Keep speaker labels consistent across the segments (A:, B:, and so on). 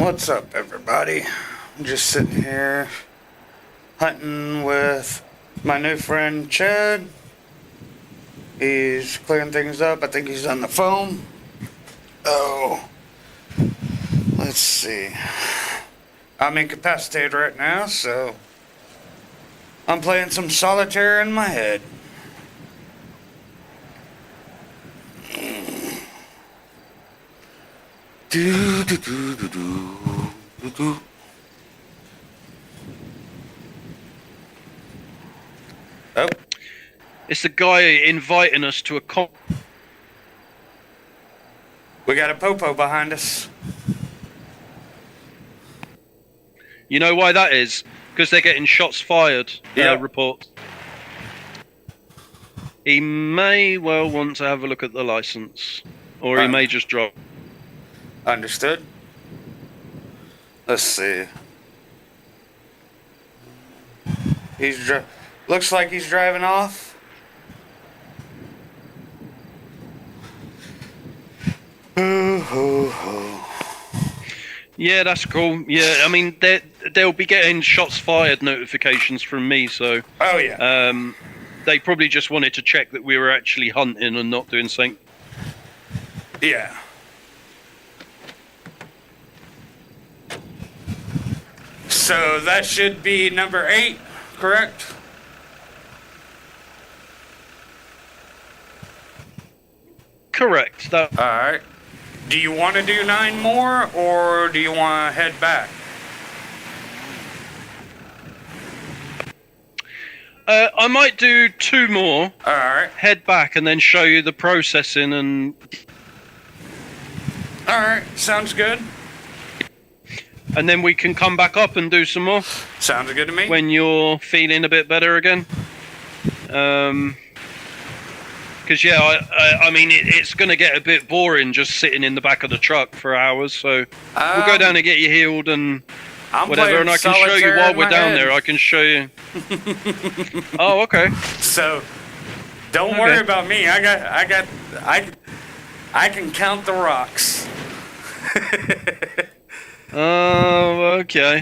A: What's up, everybody? I'm just sitting here hunting with my new friend Chad. He's clearing things up. I think he's on the phone. Oh, let's see. I'm incapacitated right now, so I'm playing some solitaire in my head. Do do do do do do do. Oh,
B: It's the guy inviting us to a con.
A: we got a popo behind us.
B: You know why that is? Because they're getting shots fired.
A: Yep.
B: Reports. He may well want to have a look at the license, or he may just drop.
A: Understood. Let's see. Looks like he's driving off.
B: Yeah, that's cool. Yeah, I mean they'll be getting shots fired notifications from me, so.
A: Oh yeah.
B: They probably just wanted to check that we were actually hunting and not doing something.
A: Yeah. So that should be number 8, correct?
B: Correct.
A: Alright. Do you want to do 9 more, or do you want to head back?
B: I might do 2 more.
A: Alright.
B: Head back and then show you the processing and...
A: Alright, sounds good.
B: And then we can come back up and do some more.
A: Sounds good to me.
B: When you're feeling a bit better again. Because yeah, I mean it's going to get a bit boring just sitting in the back of the truck for hours. So we'll go down and get you healed and whatever, and I can show you while we're down there. I can show you. Oh, okay.
A: So don't worry about me. I can count the rocks.
B: Oh, okay.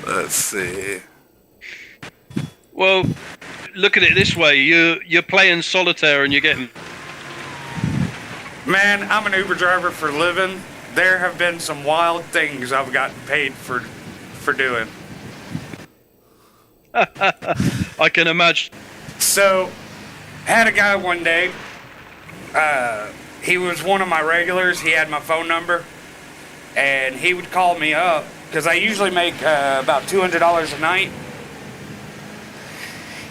A: Let's see.
B: Well, look at it this way: you're playing solitaire and you're getting.
A: Man, I'm an Uber driver for a living. There have been some wild things I've gotten paid for doing.
B: I can imagine.
A: So, had a guy one day. He was one of my regulars. He had my phone number, and he would call me up because I usually make about $200 a night.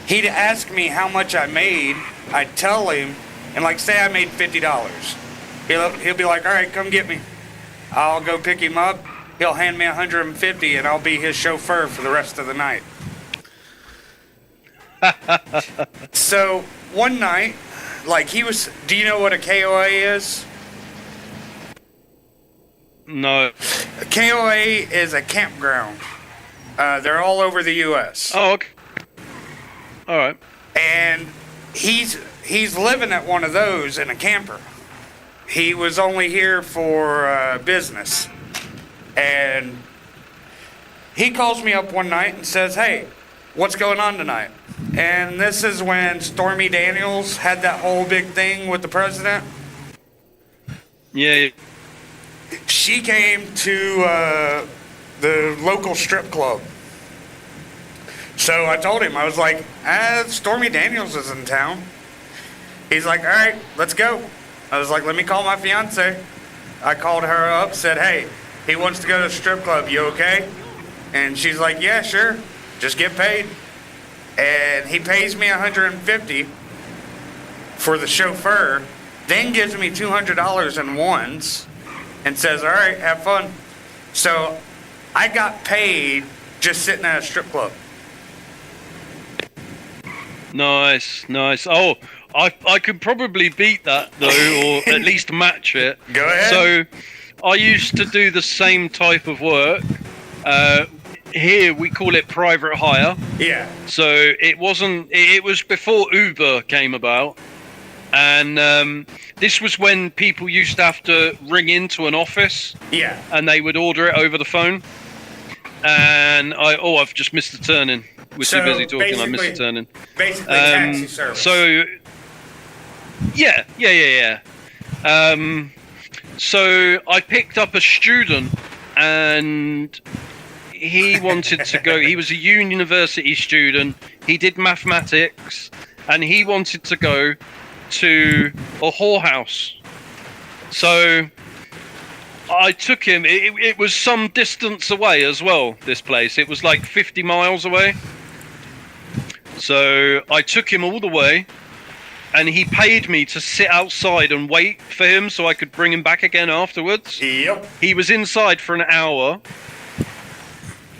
A: He'd ask me how much I made. I'd tell him, and like say I made $50. He'll be like, "All right, come get me." I'll go pick him up. He'll hand me $150, and I'll be his chauffeur for the rest of the night. So one night. Like do you know what a KOA is?
B: No.
A: A KOA is a campground. They're all over the U.S.
B: Oh, okay. All right.
A: And he's living at one of those in a camper. He was only here for business. And he calls me up one night and says, "Hey, what's going on tonight?" And this is when Stormy Daniels had that whole big thing with the president.
B: Yeah.
A: She came to the local strip club. So I told him, I was like, Stormy Daniels is in town. He's like, "All right, let's go." I was like, "Let me call my fiance." I called her up, said, "Hey, he wants to go to the strip club. You okay?" And she's like, "Yeah, sure. Just get paid." And he pays me $150 for the chauffeur, then gives me $200 in ones and says, "All right, have fun." So I got paid just sitting at a strip club.
B: Nice. Oh, I could probably beat that though, or at least match it.
A: Go ahead.
B: So I used to do the same type of work. Here we call it private hire.
A: Yeah.
B: So it was before Uber came about, And this was when people used to have to ring into an office.
A: Yeah.
B: And they would order it over the phone. And I've just missed the turning. We're too busy talking. I missed the turning.
A: Basically, taxi service.
B: So, yeah. So I picked up a student, and he wanted to go. He was a university student. He did mathematics, and he wanted to go to a whorehouse. So I took him. It was some distance away as well, this place. It was like 50 miles away. So I took him all the way, and he paid me to sit outside and wait for him so I could bring him back again afterwards.
A: Yep.
B: He was inside for an hour,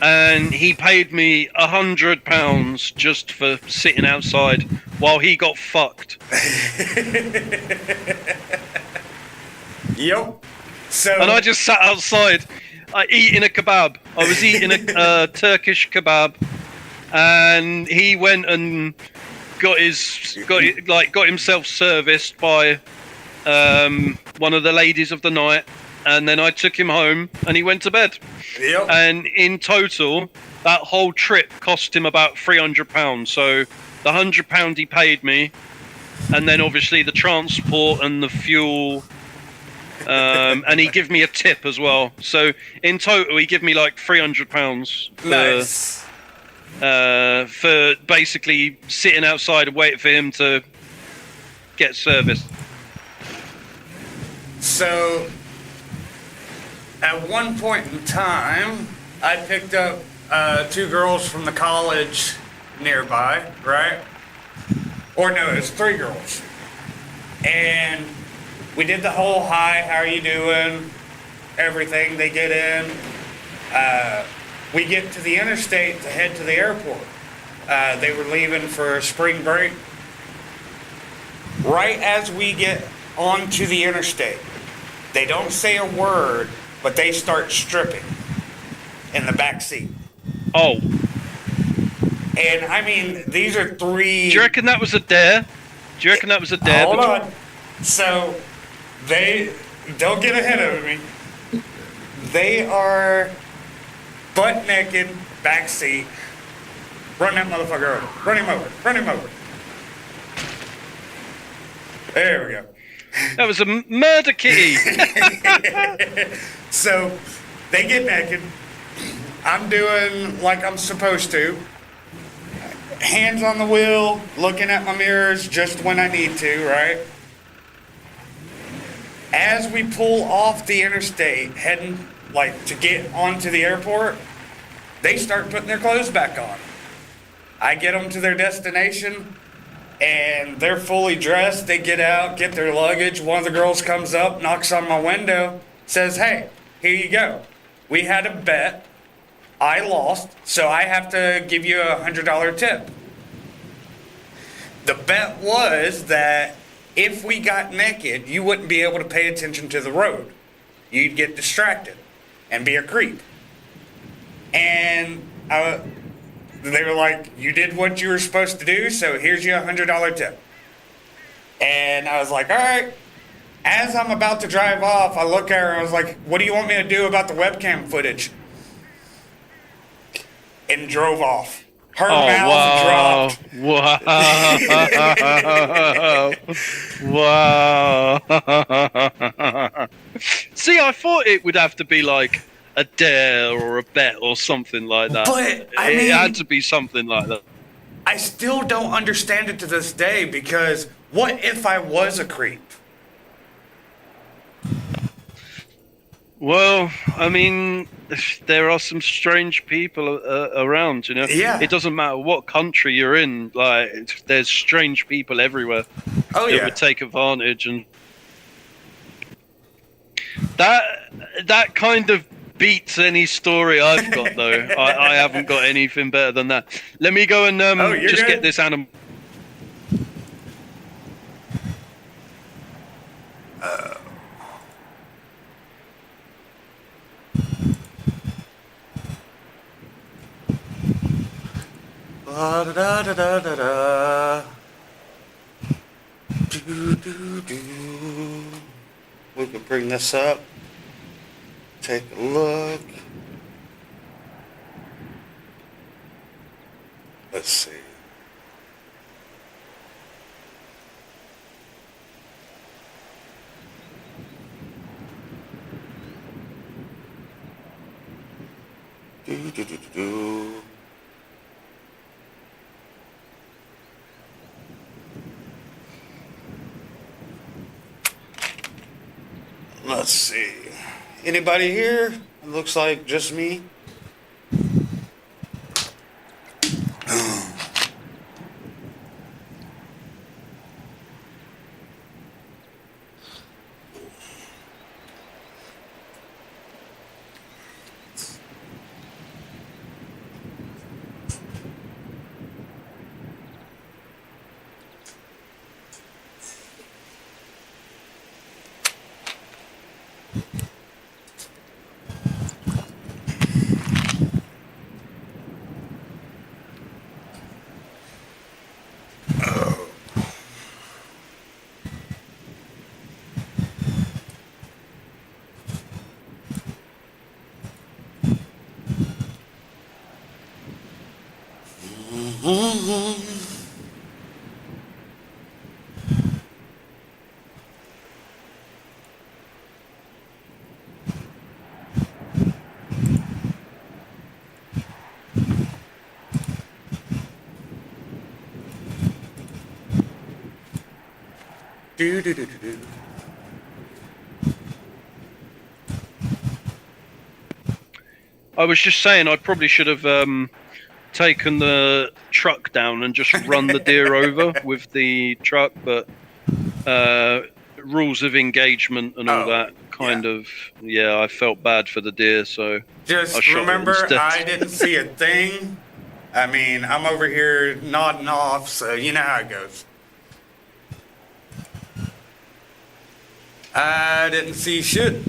B: and he paid me £100 just for sitting outside while he got fucked.
A: Yep. So,
B: and I just sat outside, eating a kebab. I was eating a Turkish kebab, and he went and got himself serviced by one of the ladies of the night, and then I took him home, and he went to bed.
A: Yep.
B: And in total, that whole trip cost him about £300. So the £100 he paid me, and then obviously the transport and the fuel. And he gave me a tip as well. So in total, he gave me like £300
A: nice.
B: For basically sitting outside and waiting for him to get service.
A: So at one point in time, I picked up 2 girls from the college nearby, right? Or no, it was 3 girls. And we did the whole hi, how are you doing? Everything. They get in. We get to the interstate to head to the airport. They were leaving for spring break. Right as we get onto the interstate, they don't say a word, but they start stripping in the back seat.
B: Oh.
A: And I mean, these are 3.
B: Do you reckon that was a dare?
A: Hold on. So, they don't get ahead of me. They are butt naked, back seat. Run that motherfucker over. Run him over. There we go.
B: That was a murder kitty.
A: So, they get naked. I'm doing like I'm supposed to. Hands on the wheel, looking at my mirrors just when I need to, right? As we pull off the interstate, heading like to get onto the airport, they start putting their clothes back on. I get them to their destination, and they're fully dressed. They get out, get their luggage. One of the girls comes up, knocks on my window, says, "Hey, here you go. We had a bet. I lost, so I have to give you a $100 tip." The bet was that if we got naked, you wouldn't be able to pay attention to the road. You'd get distracted and be a creep. And they were like, "You did what you were supposed to do, so here's your $100 tip." And I was like, all right. As I'm about to drive off, I look at her and I was like, "What do you want me to do about the webcam footage?" And drove off. Her mouth dropped.
B: Wow. See, I thought it would have to be like a dare or a bet or something like that.
A: But,
B: it had to be something like that.
A: I still don't understand it to this day, because what if I was a creep?
B: Well, I mean, there are some strange people around, you know?
A: Yeah.
B: It doesn't matter what country you're in, like, there's strange people everywhere that would take advantage. And that kind of beats any story I've got, though. I haven't got anything better than that. Let me go and just get this animal.
A: We could bring this up. Take a look. Let's see. Let's see. Anybody here? It looks like just me. Do do do do do.
B: I was just saying I probably should have taken the truck down and just run the deer over with the truck, but rules of engagement and all that kind of, I felt bad for the deer, so
A: just
B: I shot
A: remember
B: it instead.
A: I didn't see a thing. I mean, I'm over here nodding off, so you know how it goes. I didn't see shit.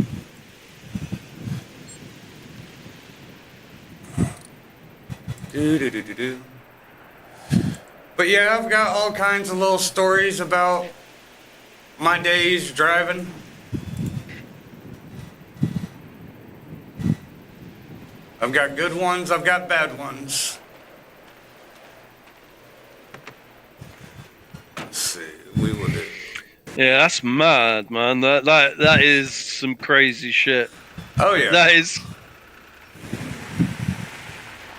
A: Do. But yeah, I've got all kinds of little stories about my days driving. I've got good ones, I've got bad ones. Let's see, we will do.
B: Yeah, that's mad, man. That is some crazy shit.
A: Oh yeah.
B: That is.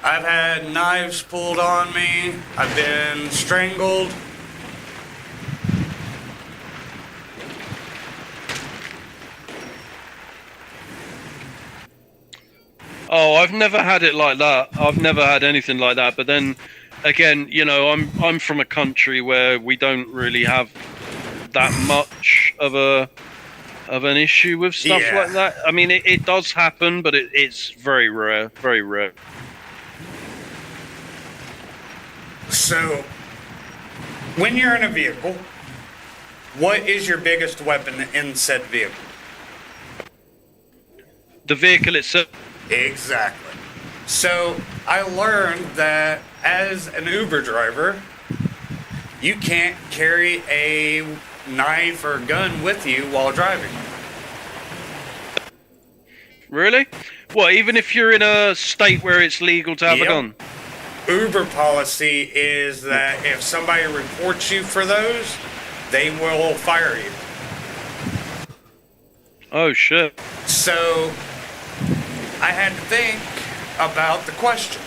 A: I've had knives pulled on me. I've been strangled.
B: Oh, I've never had it like that. I've never had anything like that. But then, again, you know, I'm from a country where we don't really have that much of an issue with stuff like that. I mean, it does happen, but it's very rare, very rare.
A: So, when you're in a vehicle, what is your biggest weapon in said vehicle?
B: The vehicle itself.
A: Exactly. So, I learned that as an Uber driver, you can't carry a knife or gun with you while driving.
B: Really? What, even if you're in a state where it's legal to have a gun?
A: Uber policy is that if somebody reports you for those, they will fire you.
B: Oh, shit.
A: So, I had to think about the question.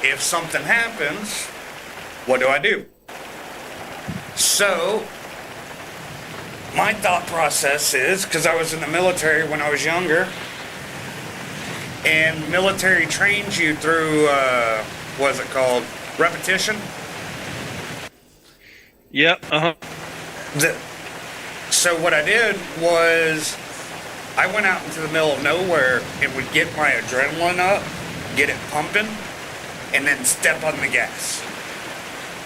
A: If something happens, what do I do? So, my thought process is, because I was in the military when I was younger, and military trains you through, what's it called? Repetition?
B: Yep,
A: So what I did was, I went out into the middle of nowhere and would get my adrenaline up, get it pumping, and then step on the gas.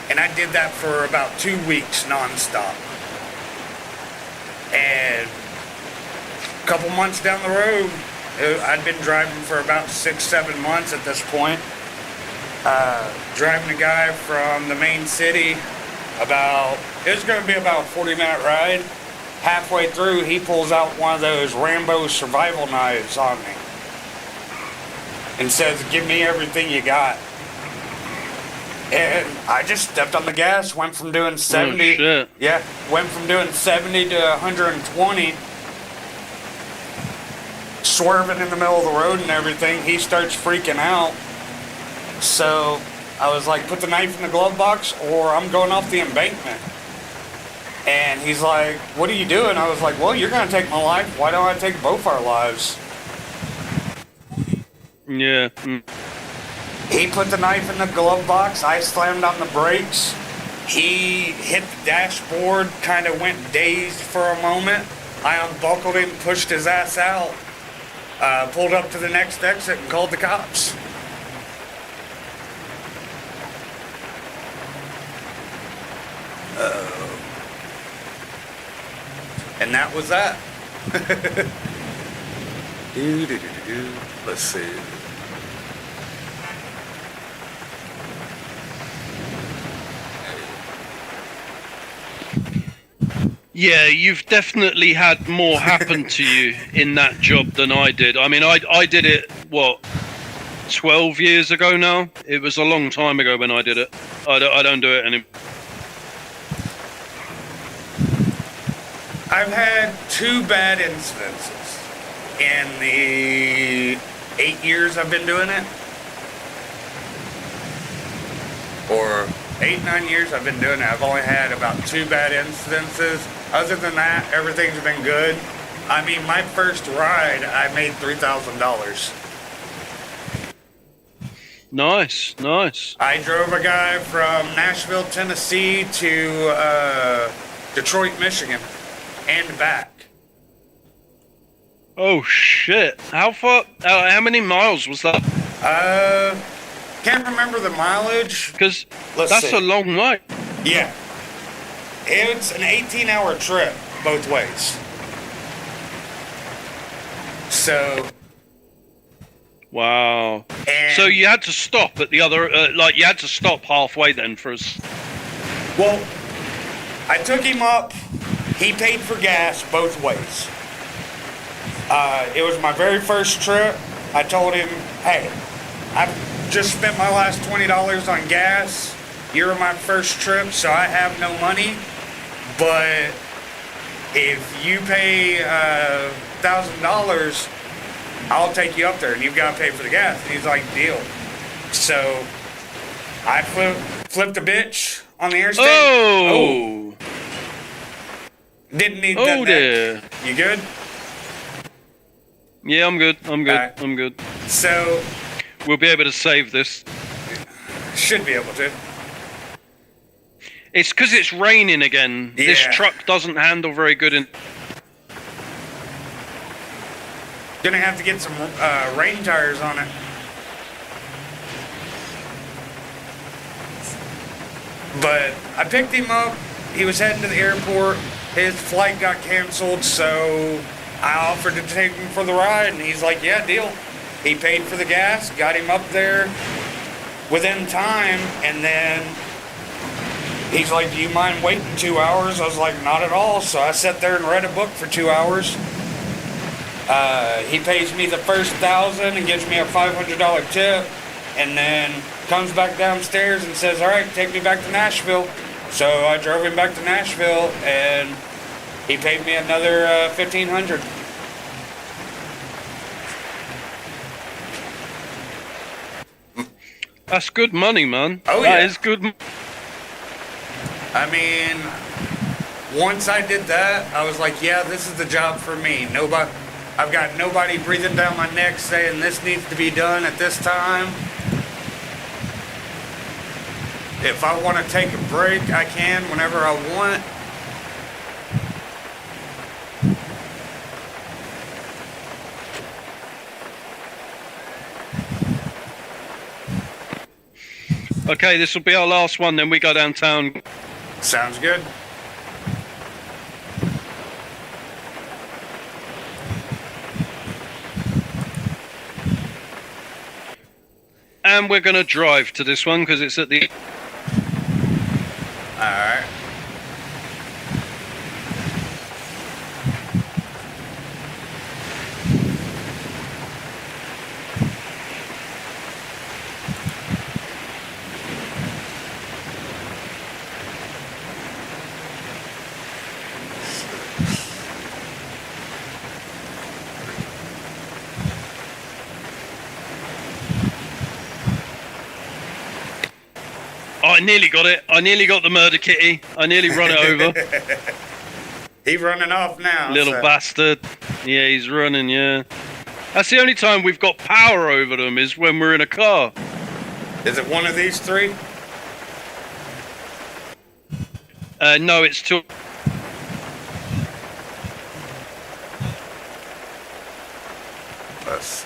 A: And I did that for about 2 weeks nonstop. And a couple months down the road, I'd been driving for about 6-7 months at this point. Driving a guy from the main city It was going to be about a 40-minute ride. Halfway through, he pulls out one of those Rambo survival knives on me and says, "Give me everything you got." And I just stepped on the gas, went from doing 70.
B: Oh, shit.
A: Yeah, went from doing 70 to 120, swerving in the middle of the road and everything. He starts freaking out. So I was like, "Put the knife in the glove box or I'm going off the embankment." And he's like, "What are you doing?" I was like, "Well, you're going to take my life. Why don't I take both our lives?"
B: Yeah.
A: He put the knife in the glove box. I slammed on the brakes. He hit the dashboard, kind of went dazed for a moment. I unbuckled him, pushed his ass out, pulled up to the next exit and called the cops. And that was that. Let's see.
B: Yeah, you've definitely had more happen to you in that job than I did. I mean, I did it, 12 years ago now? It was a long time ago when I did it. I don't do it anymore.
A: I've had 2 bad incidences in the 8 years I've been doing it. Or 8, 9 years I've been doing it. I've only had about 2 bad incidences. Other than that, everything's been good. I mean, my first ride, I made $3,000.
B: Nice, nice.
A: I drove a guy from Nashville, Tennessee to Detroit, Michigan, and back.
B: Oh shit! How far? How many miles was that?
A: Can't remember the mileage.
B: Because that's a long way.
A: Yeah. It's an 18-hour trip both ways. So.
B: Wow. So you had to stop at the other, you had to stop halfway then for us.
A: Well, I took him up. He paid for gas both ways. It was my very first trip. I told him, "Hey, I've just spent my last $20 on gas. You're my first trip, so I have no money. But if you pay $1,000, I'll take you up there, and you've got to pay for the gas." And he's like, "Deal." So I flipped a bitch on the interstate.
B: Oh!
A: Didn't need that.
B: Oh dear.
A: You good?
B: Yeah, I'm good.
A: Right.
B: I'm good.
A: So
B: we'll be able to save this.
A: Should be able to.
B: It's because it's raining again.
A: Yeah.
B: This truck doesn't handle very good in...
A: Gonna have to get some rain tires on it. But I picked him up. He was heading to the airport. His flight got canceled, so I offered to take him for the ride, and he's like, "Yeah, deal." He paid for the gas, got him up there within time, and then he's like, "Do you mind waiting 2 hours?" I was like, "Not at all." So I sat there and read a book for 2 hours. He pays me the first 1,000 and gives me a $500 tip, and then comes back downstairs and says, "All right, take me back to Nashville." So I drove him back to Nashville, and he paid me another $1,500.
B: That's good money, man.
A: Oh, yeah.
B: That is good.
A: I mean, once I did that, I was like, "Yeah, this is the job for me." I've got nobody breathing down my neck saying this needs to be done at this time. If I want to take a break, I can whenever I want.
B: Okay, this will be our last one, then we go downtown.
A: Sounds good.
B: And we're going to drive to this one because it's at the...
A: Alright.
B: I nearly got it. I nearly got the murder kitty. I nearly run it over.
A: He's running off now.
B: Little bastard. Yeah, he's running, yeah. That's the only time we've got power over them is when we're in a car.
A: Is it one of these three?
B: No, it's two.
A: Let's...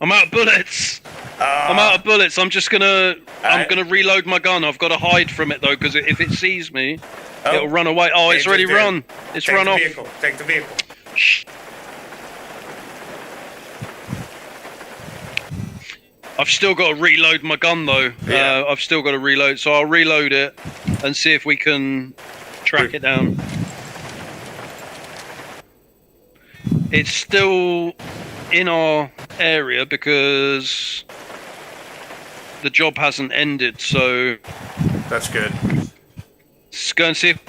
B: I'm out of bullets. I'm out of bullets. I'm just gonna. I'm gonna reload my gun. I've got to hide from it though, because if it sees me, it'll run away. Oh, it's already run. It's run off.
A: Take the vehicle.
B: Shh. I've still got to reload my gun though.
A: Yeah.
B: I've still got to reload, so I'll reload it and see if we can track it down. It's still in our area because the job hasn't ended, so
A: that's good.
B: Let's go and see if...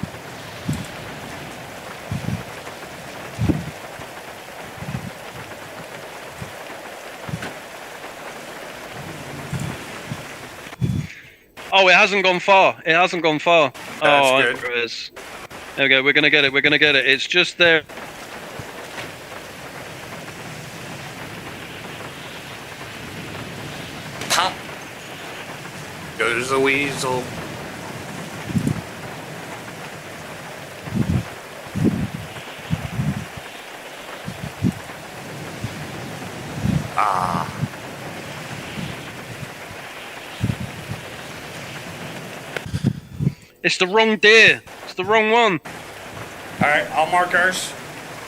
B: Oh, it hasn't gone far. It hasn't gone far.
A: That's
B: good. It is. There we go. We're gonna get it. We're gonna get it. It's just there.
A: Pop. Goes the weasel. Ah.
B: It's the wrong deer. It's the wrong one.
A: Alright, I'll mark ours.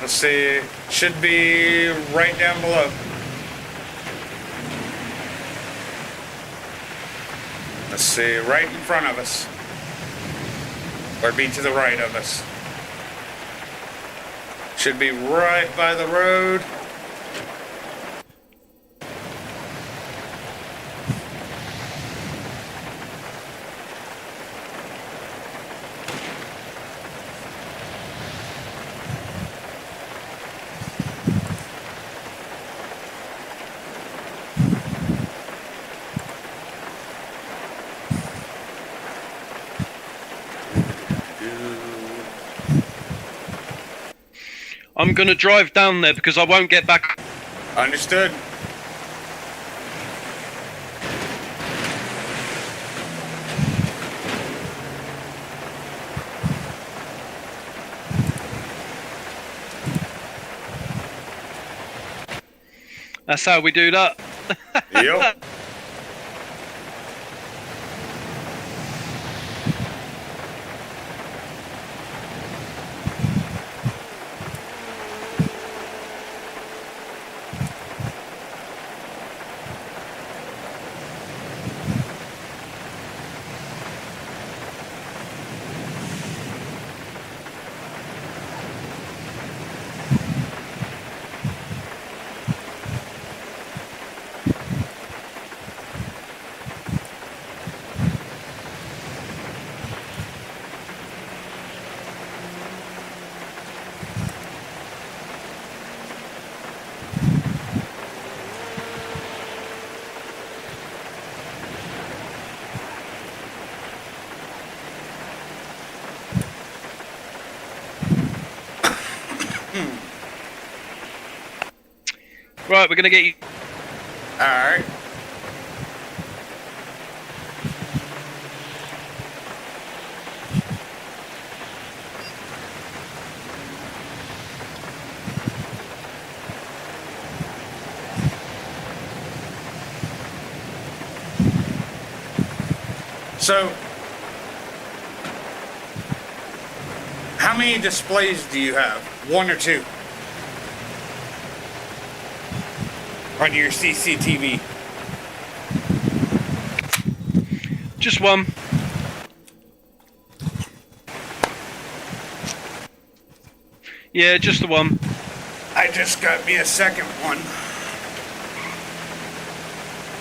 A: Let's see. Should be right down below. Let's see, right in front of us. Or be to the right of us. Should be right by the road.
B: I'm gonna drive down there because I won't get back.
A: Understood.
B: That's how we do that.
A: Yep.
B: Right, we're gonna get you.
A: Alright. So, how many displays do you have? One or two? On your CCTV?
B: Just one. Yeah, just the one.
A: I just got me a second one.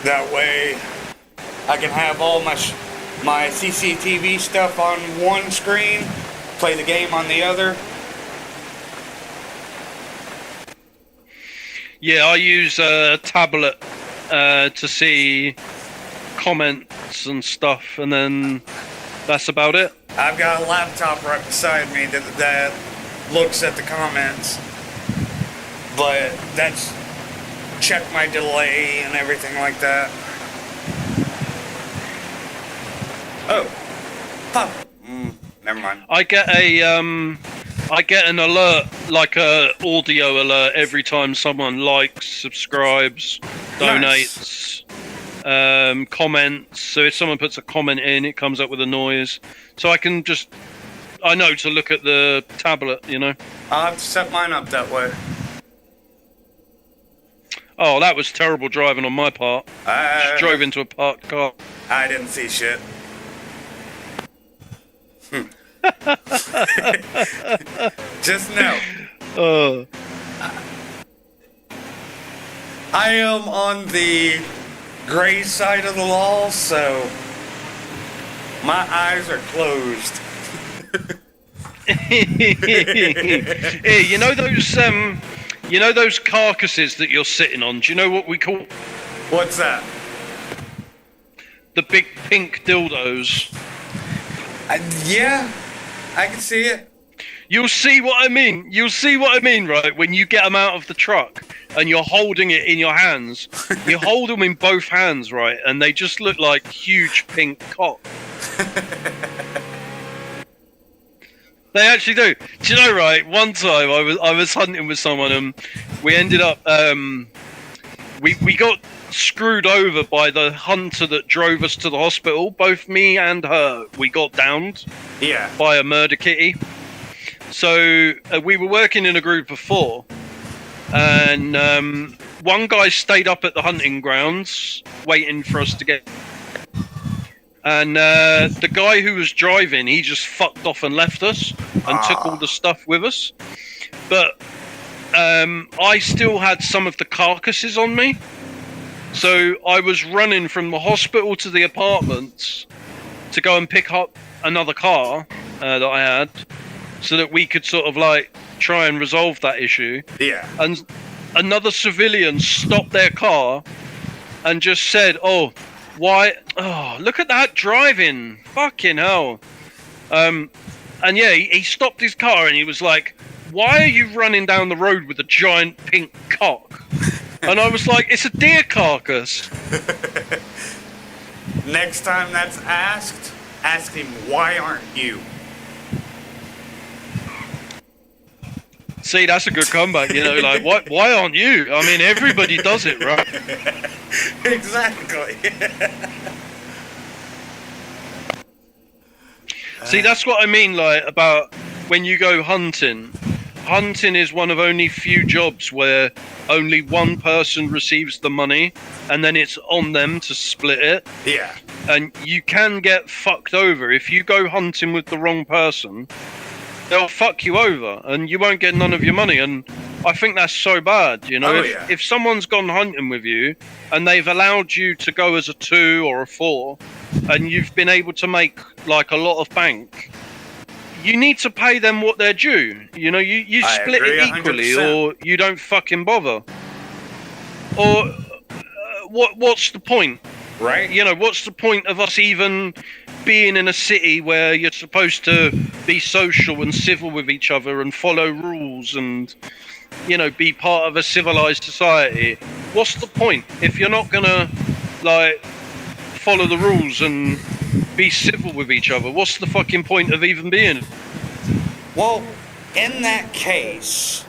A: That way I can have all my CCTV stuff on one screen, play the game on the other.
B: Yeah, I use a tablet to see comments and stuff, and then that's about it.
A: I've got a laptop right beside me that looks at the comments, but that's check my delay and everything like that. Oh, fuck. Never mind.
B: I get an alert, like a audio alert, every time someone likes, subscribes, donates, comments. So if someone puts a comment in, it comes up with a noise. So I know to look at the tablet, you know.
A: I'll have to set mine up that way.
B: Oh, that was terrible driving on my part. Just drove into a parked car.
A: I didn't see shit. Just know. I am on the gray side of the law, so my eyes are closed.
B: Hey, you know those carcasses that you're sitting on? Do you know what we call?
A: What's that?
B: The big pink dildos.
A: Yeah, I can see it.
B: You'll see what I mean, right? When you get them out of the truck and you're holding it in your hands, you hold them in both hands, right? And they just look like huge pink cock. They actually do. Do you know, right? One time I was hunting with someone and we ended up we got screwed over by the hunter that drove us to the hospital. Both me and her, we got downed.
A: Yeah.
B: By a murder kitty. So we were working in a group of 4, and one guy stayed up at the hunting grounds waiting for us to get. And the guy who was driving, he just fucked off and left us and took all the stuff with us. But I still had some of the carcasses on me. So I was running from the hospital to the apartments to go and pick up another car that I had so that we could sort of like try and resolve that issue.
A: Yeah.
B: And another civilian stopped their car and just said, "Oh, why? Oh, look at that driving! Fucking hell!" And yeah, he stopped his car and he was like, "Why are you running down the road with a giant pink cock?" And I was like, "It's a deer carcass."
A: Next time that's asked, ask him, "Why aren't you?"
B: See, that's a good comeback, you know, like, why aren't you? I mean, everybody does it, right?
A: Exactly.
B: See, that's what I mean, like, about when you go hunting. Hunting is one of only few jobs where only one person receives the money, and then it's on them to split it.
A: Yeah.
B: And you can get fucked over. If you go hunting with the wrong person, they'll fuck you over, and you won't get none of your money. And I think that's so bad, you know. If someone's gone hunting with you, and they've allowed you to go as a 2 or a 4, and you've been able to make like a lot of bank, you need to pay them what they're due. You know, you split it equally, 100%. Or you don't fucking bother. Or what's the point?
A: Right.
B: You know, what's the point of us even being in a city where you're supposed to be social and civil with each other and follow rules and, you know, be part of a civilized society? What's the point if you're not gonna like follow the rules and be civil with each other? What's the fucking point of even being?
A: Well, in that case,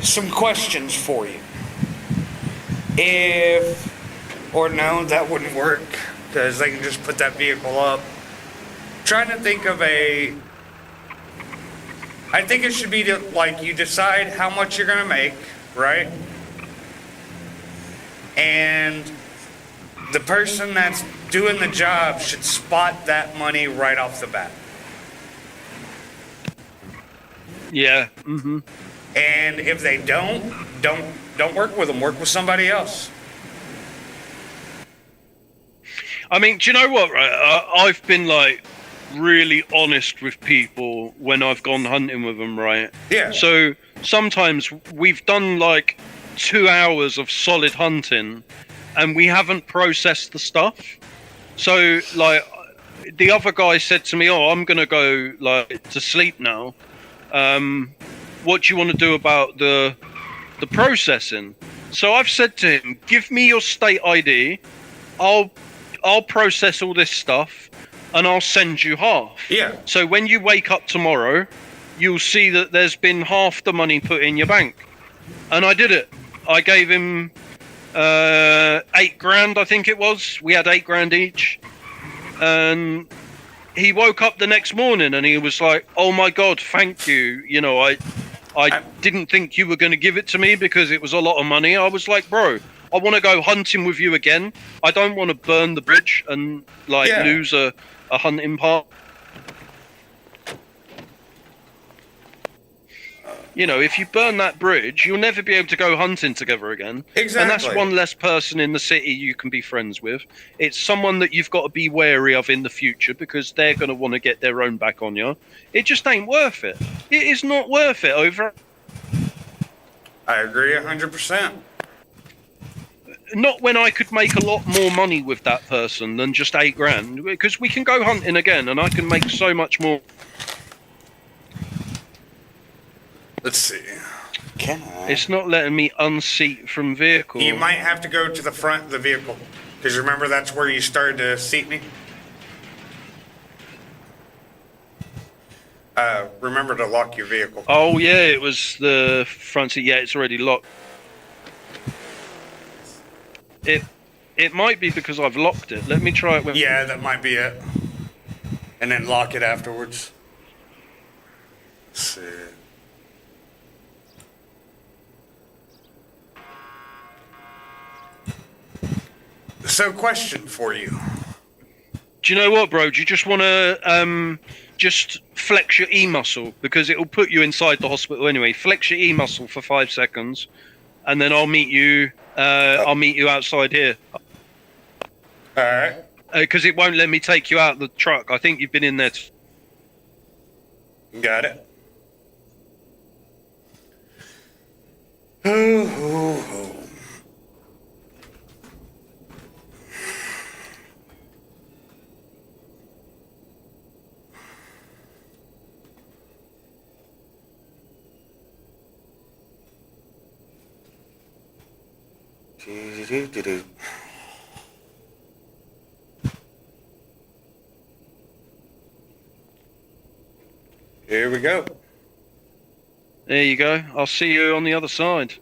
A: some questions for you. Or no, that wouldn't work, because they can just put that vehicle up. Trying to think of I think it should be like you decide how much you're gonna make, right? And the person that's doing the job should spot that money right off the bat.
B: Yeah. Mm-hmm.
A: And if they don't work with them. Work with somebody else.
B: I mean, do you know what, right? I've been, like, really honest with people when I've gone hunting with them, right?
A: Yeah.
B: So sometimes we've done, like, 2 hours of solid hunting, and we haven't processed the stuff. So, like, the other guy said to me, "Oh, I'm gonna go like to sleep now. What do you want to do about the processing?" So I've said to him, "Give me your state ID. I'll process all this stuff, and I'll send you half."
A: Yeah.
B: So when you wake up tomorrow, you'll see that there's been half the money put in your bank. And I did it. I gave him $8,000, I think it was. We had $8,000 each. And he woke up the next morning and he was like, "Oh my God, thank you. You know, I didn't think you were going to give it to me because it was a lot of money." I was like, "Bro, I want to go hunting with you again. I don't want to burn the bridge and lose a hunting part." You know, if you burn that bridge, you'll never be able to go hunting together again.
A: Exactly.
B: And that's one less person in the city you can be friends with. It's someone that you've got to be wary of in the future because they're going to want to get their own back on you. It just ain't worth it. It is not worth it over...
A: I agree 100%.
B: Not when I could make a lot more money with that person than just $8,000, because we can go hunting again and I can make so much more.
A: Let's see. Can I?
B: It's not letting me unseat from vehicle.
A: You might have to go to the front of the vehicle. Because remember, that's where you started to seat me? Remember to lock your vehicle.
B: Oh, yeah, it was the front seat. Yeah, it's already locked. It might be because I've locked it. Let me try it.
A: Yeah, that might be it. And then lock it afterwards. Let's see. So, question for you.
B: Do you know what, bro? Do you just want to just flex your E muscle because it'll put you inside the hospital anyway? Flex your E muscle for 5 seconds, and then I'll meet you. I'll meet you outside here.
A: All right.
B: Because it won't let me take you out of the truck. I think you've been in there.
A: Got it. Oh. Here we go.
B: There you go. I'll see you on the other side.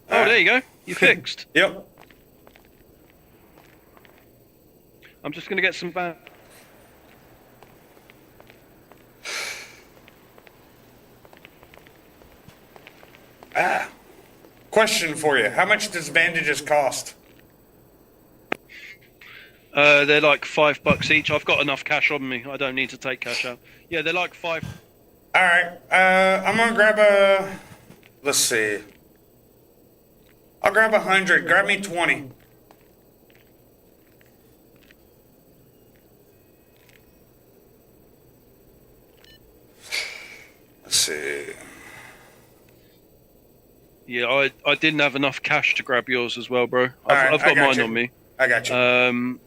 B: Oh, there you go. You fixed.
A: Yep.
B: I'm just going to get some back.
A: Question for you. How much does bandages cost?
B: They're like $5 each. I've got enough cash on me. I don't need to take cash out. Yeah, they're like $5.
A: All right. I'm gonna grab a. Let's see. I'll grab 100. Grab me 20. Let's see.
B: Yeah, I didn't have enough cash to grab yours as well, bro. I've got mine on me.
A: I got you.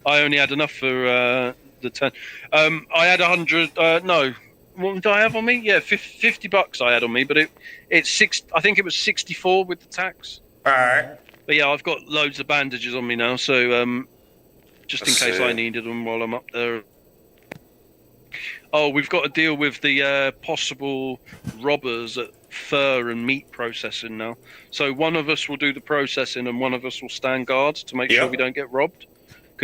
B: I only had enough for the 10. I had 100. No, what did I have on me? Yeah, $50 I had on me, but it's six. I think it was 64 with the tax.
A: All right.
B: But yeah, I've got loads of bandages on me now, so just in case I needed them while I'm up there. Oh, we've got to deal with the possible robbers at fur and meat processing now. So one of us will do the processing and one of us will stand guard to make sure we don't get robbed.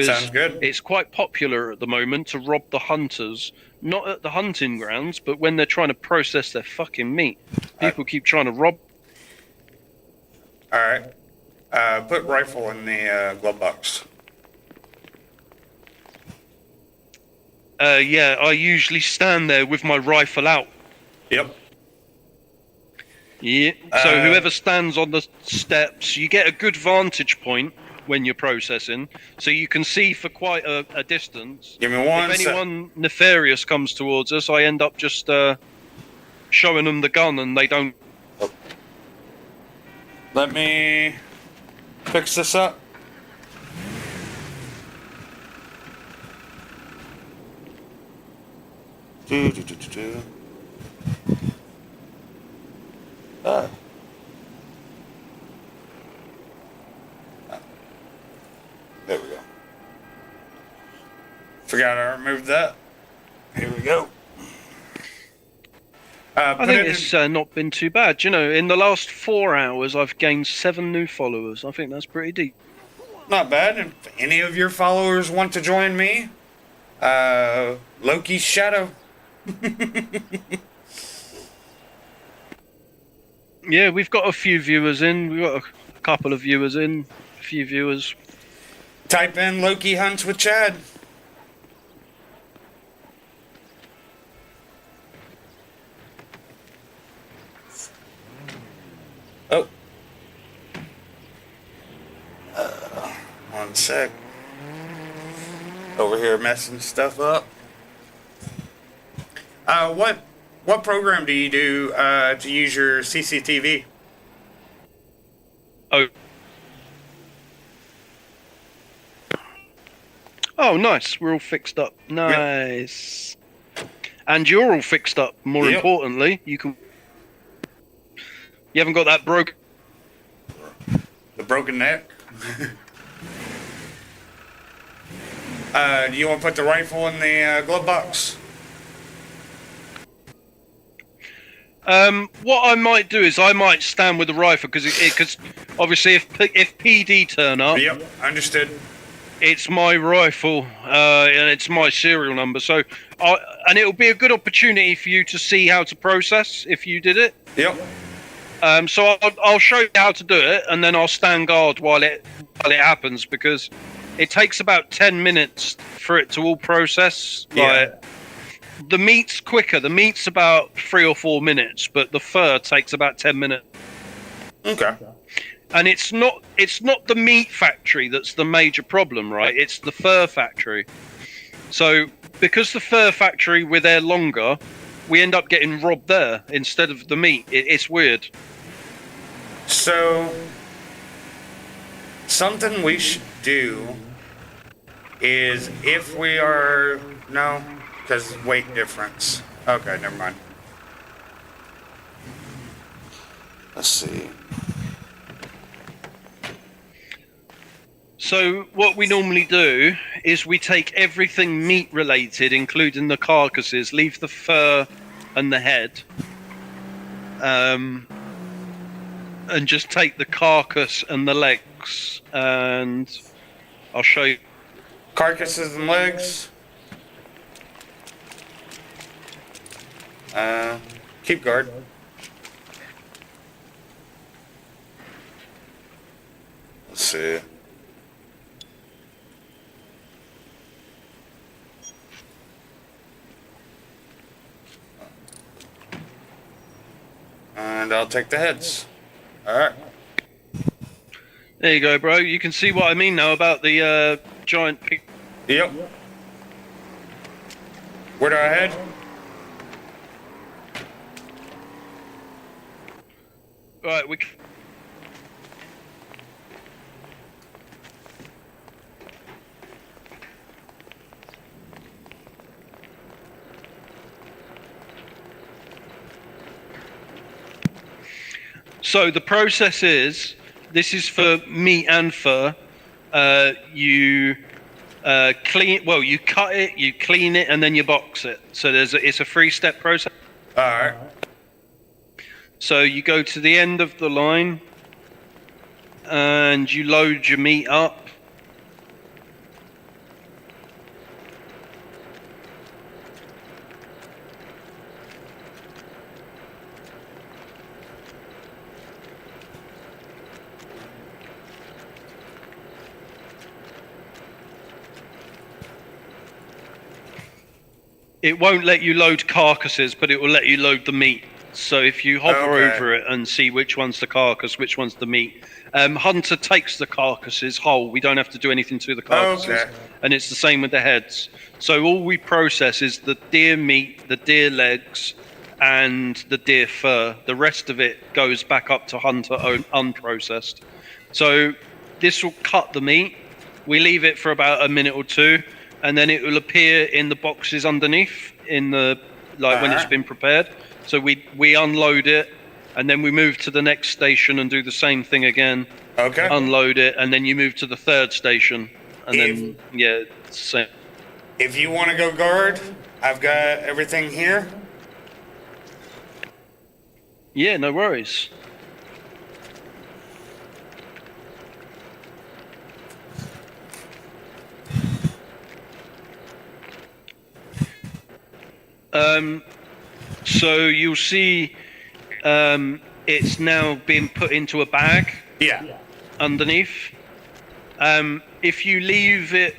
A: Sounds good.
B: It's quite popular at the moment to rob the hunters, not at the hunting grounds, but when they're trying to process their fucking meat. People keep trying to rob.
A: All right. Put rifle in the glove box.
B: Yeah, I usually stand there with my rifle out.
A: Yep.
B: Yeah. So whoever stands on the steps, you get a good vantage point when you're processing, so you can see for quite a distance.
A: Give me one.
B: If anyone nefarious comes towards us, I end up just showing them the gun, and they don't.
A: Let me fix this up. Do. Ah. There we go. Forgot I removed that. Here we go.
B: I think it's not been too bad. You know, in the last 4 hours, I've gained 7 new followers. I think that's pretty deep.
A: Not bad. If any of your followers want to join me, Loki's Shadow.
B: Yeah, we've got a few viewers in. We've got a couple of viewers in. A few viewers.
A: Type in Loki Hunts with Chad. Oh. 1 sec. Over here messing stuff up. What program do you do to use your CCTV?
B: Oh, nice. We're all fixed up. Nice. Yep. And you're all fixed up, more importantly. You haven't got that broken...
A: The broken neck? Do you want to put the rifle in the glove box?
B: What I might do is I might stand with the rifle because obviously if PD turn up...
A: Yep, understood.
B: It's my rifle, and it's my serial number. So, and it'll be a good opportunity for you to see how to process if you did it.
A: Yep.
B: So I'll show you how to do it, and then I'll stand guard while it happens because it takes about 10 minutes for it to all process.
A: Yeah.
B: Like, the meat's quicker. The meat's about 3 or 4 minutes, but the fur takes about 10 minutes.
A: Okay.
B: And it's not the meat factory that's the major problem, right? It's the fur factory. So because the fur factory, we're there longer, we end up getting robbed there instead of the meat. It's weird.
A: So something we should do is if we are... No, because weight difference. Okay, never mind. Let's see.
B: So what we normally do is we take everything meat related, including the carcasses, leave the fur and the head, and just take the carcass and the legs, and I'll show you.
A: Carcasses and legs. Keep guard. Let's see. And I'll take the heads. Alright.
B: There you go, bro. You can see what I mean now about the giant pig.
A: Yep. Where do I head?
B: Right, we... So the process is, this is for meat and fur. You clean, well, you cut it, you clean it, and then you box it. So it's a 3-step process.
A: All right.
B: So you go to the end of the line, and you load your meat up. It won't let you load carcasses, but it will let you load the meat. So if you hover over it and see which one's the carcass, which one's the meat, Hunter takes the carcasses whole. We don't have to do anything to the carcasses. And it's the same with the heads. So all we process is the deer meat, the deer legs, and the deer fur. The rest of it goes back up to hunter unprocessed. So this will cut the meat. We leave it for about a minute or two, and then it will appear in the boxes underneath in the when it's been prepared. So we unload it, and then we move to the next station and do the same thing again.
A: Okay.
B: Unload it, and then you move to the third station, and then same.
A: If you want to go guard, I've got everything here.
B: Yeah, no worries. So you'll see it's now been put into a bag.
A: Yeah.
B: Underneath. If you leave it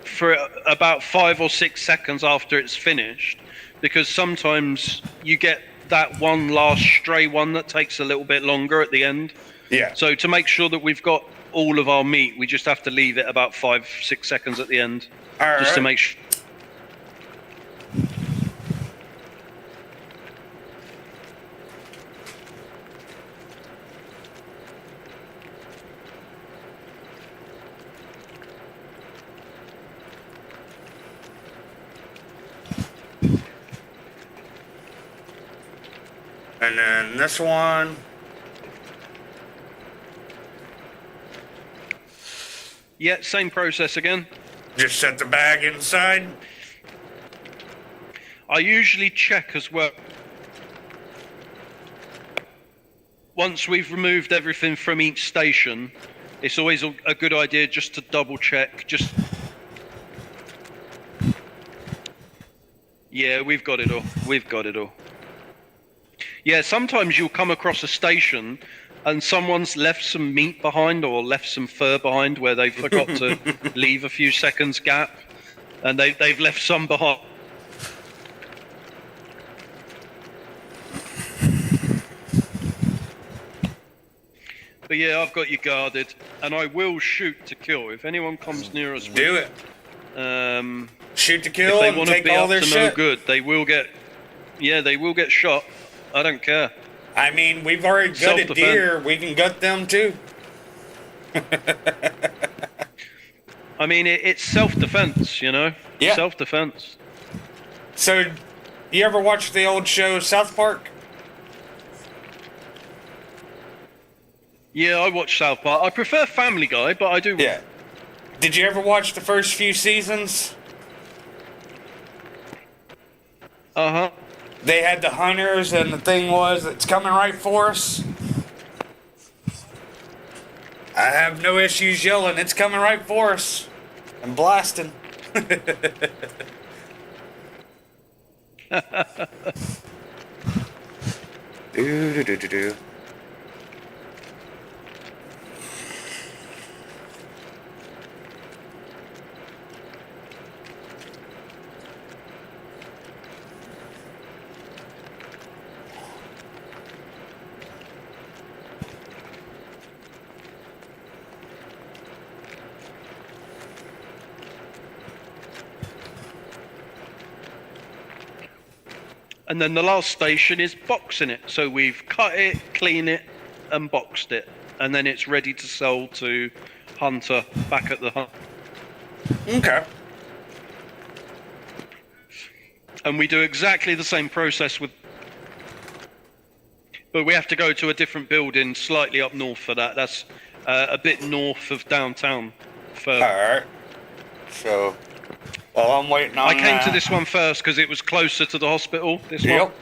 B: for about 5 or 6 seconds after it's finished, because sometimes you get that one last stray one that takes a little bit longer at the end.
A: Yeah.
B: So to make sure that we've got all of our meat, we just have to leave it about 5-6 seconds at the end.
A: All
B: just
A: right.
B: to make sure.
A: And then this one.
B: Yeah, same process again.
A: Just set the bag inside.
B: I usually check as well. Once we've removed everything from each station, it's always a good idea just to double check. Yeah, we've got it all. We've got it all. Yeah, sometimes you'll come across a station and someone's left some meat behind or left some fur behind where they forgot to leave a few seconds gap, and they've left some behind. But yeah, I've got you guarded, and I will shoot to kill if anyone comes near us.
A: Do it. Shoot to kill.
B: If they
A: and
B: want to
A: take
B: be
A: all
B: up
A: their
B: to
A: shit.
B: no good, they will get. Yeah, they will get shot. I don't care.
A: I mean, we've already gutted
B: Self-defense.
A: deer. We can gut them too.
B: I mean, it's self-defense, you know?
A: Yeah.
B: Self-defense.
A: So, you ever watch the old show South Park?
B: Yeah, I watch South Park. I prefer Family Guy, but I do.
A: Yeah. Did you ever watch the first few seasons?
B: Uh-huh.
A: They had the hunters, and the thing was, it's coming right for us. I have no issues yelling, it's coming right for us. And blasting. Do.
B: And then the last station is boxing it. So we've cut it, cleaned it, and boxed it. And then it's ready to sell to hunter back at the hunt.
A: Okay.
B: And we do exactly the same process with... But we have to go to a different building slightly up north for that. That's a bit north of downtown.
A: Alright. So... Well, I'm waiting on
B: I came to this one first because it was closer to the hospital. This one.
A: Yep.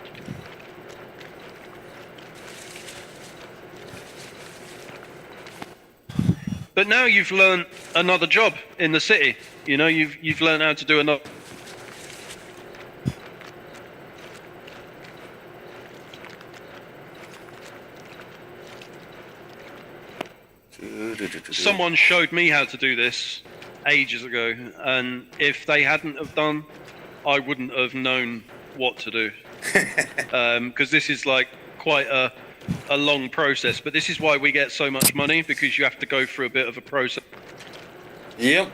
B: But now you've learned another job in the city. You know, you've learned how to do another. Someone showed me how to do this ages ago, and if they hadn't have done, I wouldn't have known what to do. Because this is like quite a long process, but this is why we get so much money, because you have to go through a bit of a process.
A: Yep.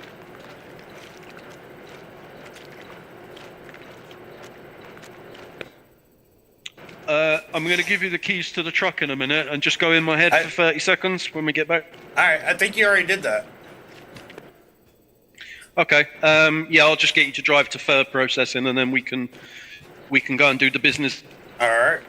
B: I'm going to give you the keys to the truck in a minute and just go in my head for 30 seconds when we get back.
A: Alright, I think you already did that.
B: Okay. Yeah, I'll just get you to drive to fur processing, and then we can go and do the business.
A: Alright.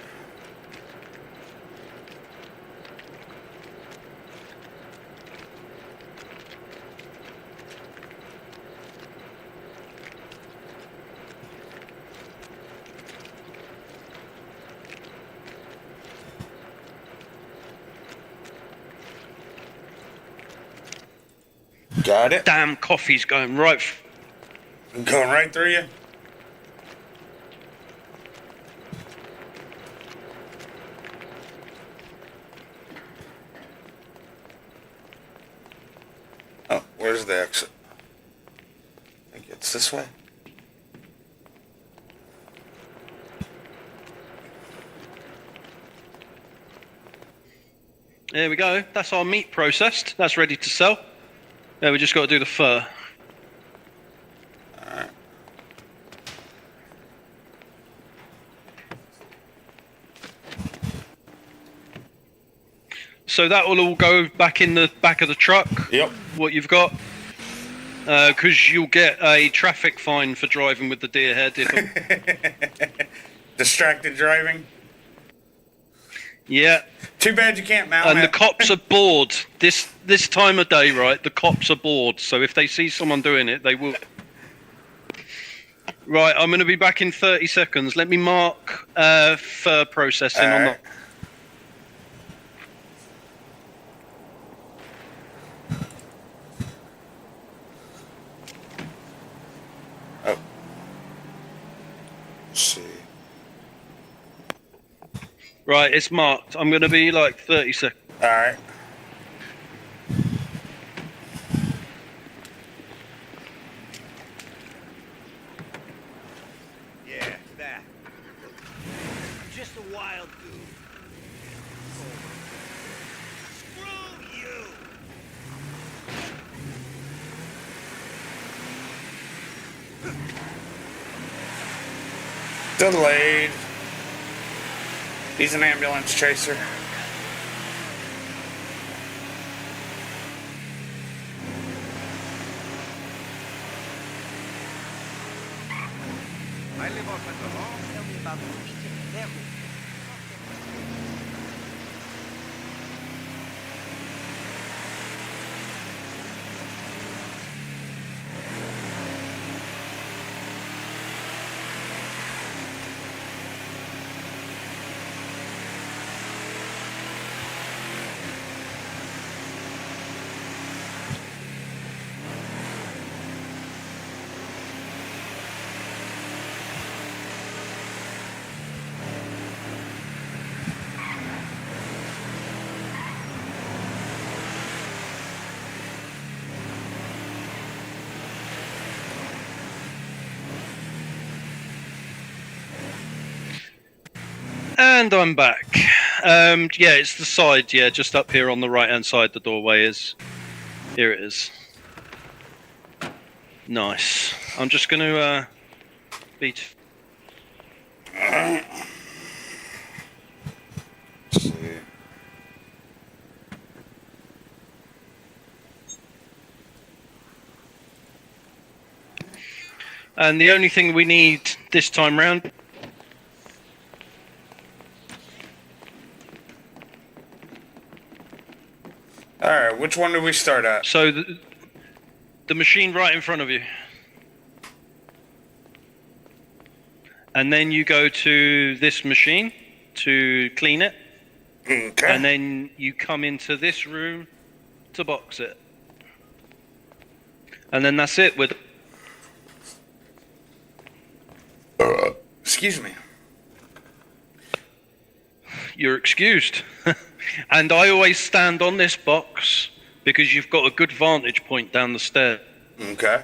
A: Got it.
B: Damn, coffee's going right.
A: Going right through you. Oh, where's the exit? I think it's this way.
B: There we go. That's our meat processed. That's ready to sell. Yeah, we just got to do the fur.
A: Alright.
B: So that will all go back in the back of the truck.
A: Yep.
B: What you've got. Because you'll get a traffic fine for driving with the deer head.
A: Distracted driving.
B: Yeah.
A: Too bad you can't mount
B: And
A: it.
B: the cops are bored. This time of day, right? The cops are bored. So if they see someone doing it, they will. Right, I'm going to be back in 30 seconds. Let me mark fur processing on the.
A: Oh. Let's see.
B: Right, it's marked. I'm going to be like 30 seconds.
A: Alright.
C: Yeah, that. Just a wild goose. Screw you!
A: Delayed. He's an ambulance chaser.
C: I live off at the law. Tell me about the weekend devil.
B: And I'm back. Yeah, it's the side. Yeah, just up here on the right-hand side. The doorway is. Here it is. Nice. I'm just going to beat.
A: Let's see.
B: And the only thing we need this time round.
A: Alright, which one do we start at?
B: So the machine right in front of you. And then you go to this machine to clean it.
A: Okay.
B: And then you come into this room to box it. And then that's it with.
A: Excuse me.
B: You're excused. And I always stand on this box because you've got a good vantage point down the stair.
A: Okay.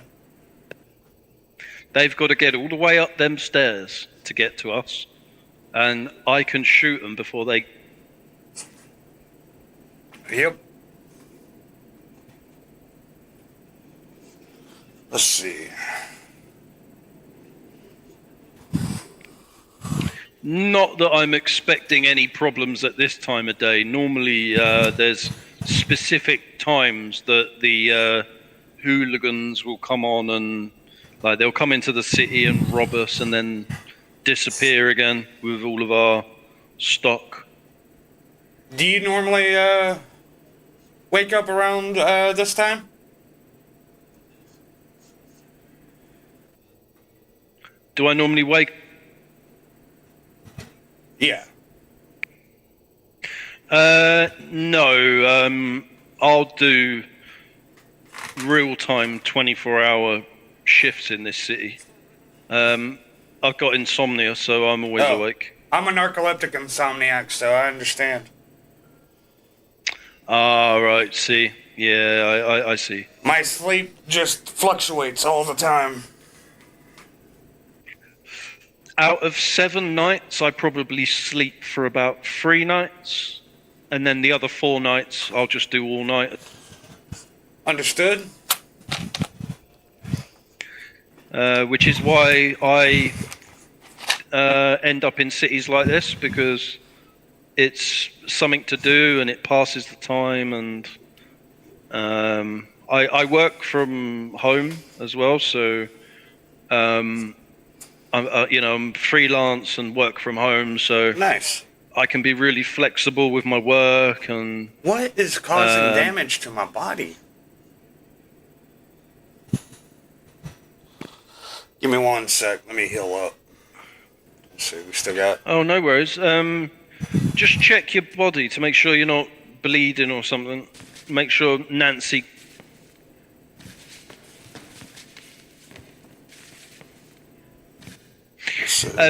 B: They've got to get all the way up them stairs to get to us. And I can shoot them before they...
A: Yep. Let's see.
B: Not that I'm expecting any problems at this time of day. Normally, there's specific times that the hooligans will come on and like they'll come into the city and rob us and then disappear again with all of our stock.
A: Do you normally wake up around this time?
B: Do I normally wake?
A: Yeah.
B: No. I'll do real-time 24-hour shifts in this city. I've got insomnia, so I'm always awake.
A: I'm a narcoleptic insomniac, so I understand.
B: Ah, right. See, yeah, I see.
A: My sleep just fluctuates all the time.
B: Out of 7 nights, I probably sleep for about 3 nights, and then the other 4 nights, I'll just do all night.
A: Understood.
B: Which is why I end up in cities like this, because it's something to do and it passes the time. And I work from home as well, so I'm freelance and work from home, so
A: nice.
B: I can be really flexible with my work. And
A: what is causing damage to my body? Give me 1 sec. Let me heal up. Let's see, we still got...
B: Oh, no worries. Just check your body to make sure you're not bleeding or something. Make sure Nancy...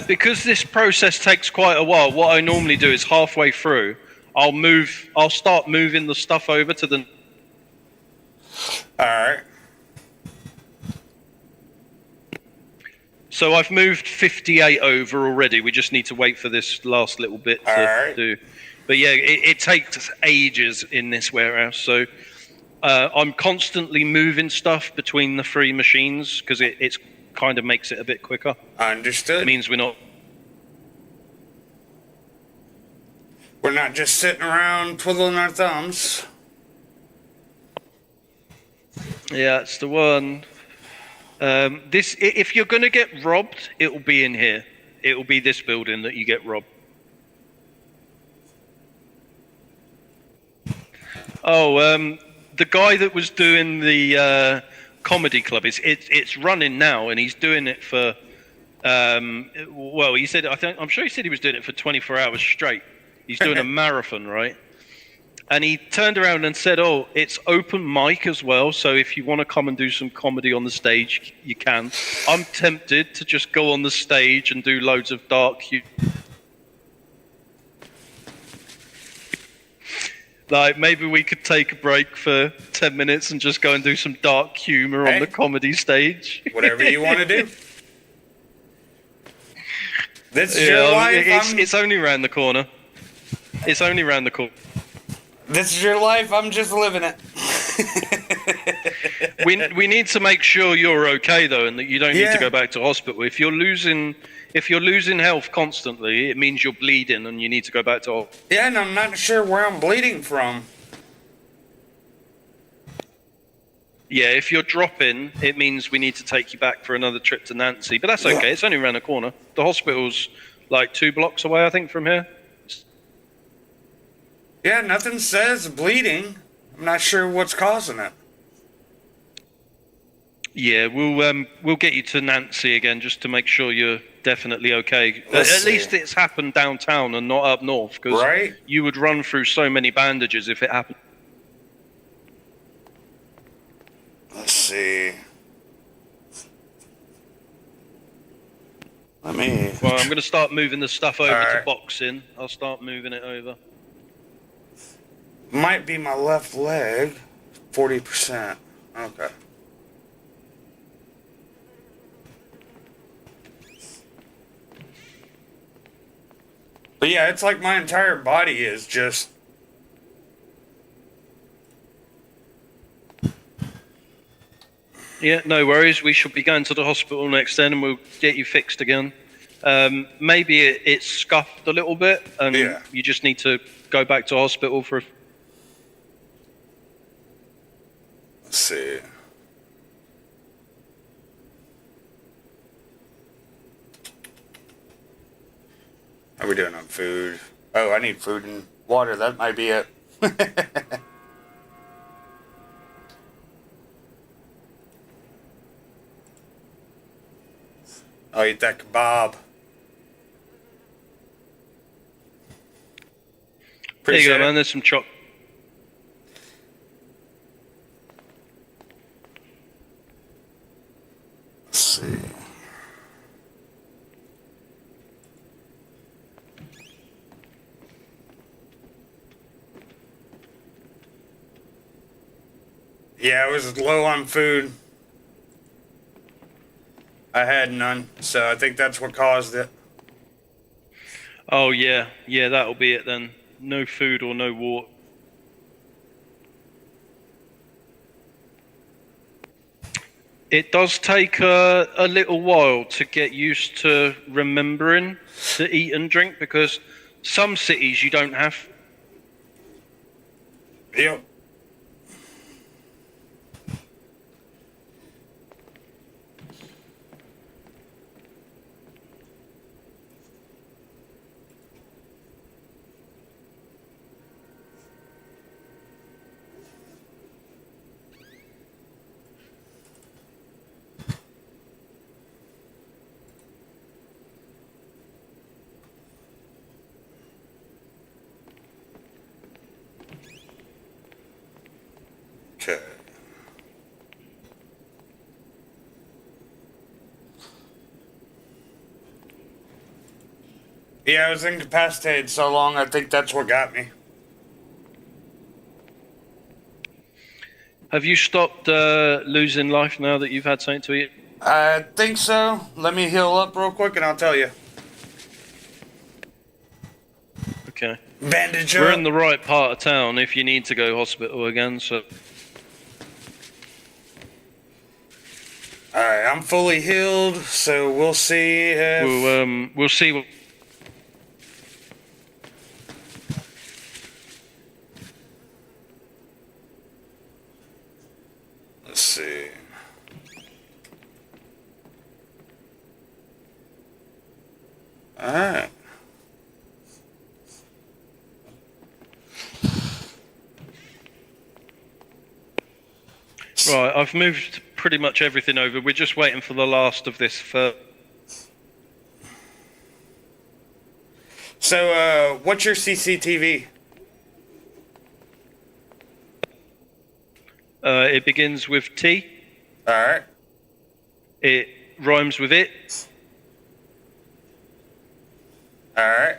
B: because this process takes quite a while, what I normally do is halfway through, I'll start moving the stuff over to the...
A: Alright.
B: So I've moved 58 over already. We just need to wait for this last little bit to do. But yeah, it takes ages in this warehouse. So I'm constantly moving stuff between the 3 machines because it's kind of makes it a bit quicker.
A: Understood.
B: It means we're
A: not just sitting around twiddling our thumbs.
B: Yeah, it's the one. If you're going to get robbed, it will be in here. It will be this building that you get robbed. Oh, the guy that was doing the comedy club it's running now, and he's doing it for. Well, he said I'm sure he said he was doing it for 24 hours straight. He's doing a marathon, right? And he turned around and said, "Oh, it's open mic as well. So if you want to come and do some comedy on the stage, you can." I'm tempted to just go on the stage and do loads of dark humor. Like, maybe we could take a break for 10 minutes and just go and do some dark humor on the comedy stage.
A: Whatever you want to do. This is your life.
B: It's only around the corner. It's only around the corner.
A: This is your life. I'm just living it.
B: We need to make sure you're okay though, and that you don't need to go back to hospital. If you're losing health constantly, it means you're bleeding and you need to go back to hospital.
A: Yeah, and I'm not sure where I'm bleeding from.
B: Yeah, if you're dropping, it means we need to take you back for another trip to Nancy. But that's okay. It's only around the corner. The hospital's like 2 blocks away, I think, from here.
A: Yeah, nothing says bleeding. I'm not sure what's causing it.
B: Yeah, we'll get you to Nancy again just to make sure you're definitely okay. At least it's happened downtown and not up north, because you would run through so many bandages if it happened.
A: Let's see. Well,
B: I'm going to start moving the stuff over to boxing. I'll start moving it over.
A: Might be my left leg. 40%. Okay. But yeah, it's like my entire body is just...
B: Yeah, no worries. We should be going to the hospital next then, and we'll get you fixed again. Maybe it's scuffed a little bit, and you just need to go back to hospital for.
A: Let's see. How are we doing on food? Oh, I need food and water. That might be it. I'll eat that kebab.
B: There you go, man. There's some chocolate.
A: Let's see. Yeah, I was low on food. I had none, so I think that's what caused it.
B: Oh yeah, that'll be it then. No food or no water. It does take a little while to get used to remembering to eat and drink, because some cities you don't have.
A: Yep. Okay. Yeah, I was incapacitated so long, I think that's what got me.
B: Have you stopped losing life now that you've had something to eat?
A: I think so. Let me heal up real quick and I'll tell you.
B: Okay.
A: Bandage
B: We're
A: up.
B: in the right part of town if you need to go hospital again, so...
A: Alright, I'm fully healed, so we'll see if...
B: We'll see what...
A: Let's see. Alright.
B: Right, I've moved pretty much everything over. We're just waiting for the last of this first.
A: So, what's your CCTV?
B: It begins with T.
A: Alright.
B: It rhymes with it.
A: Alright.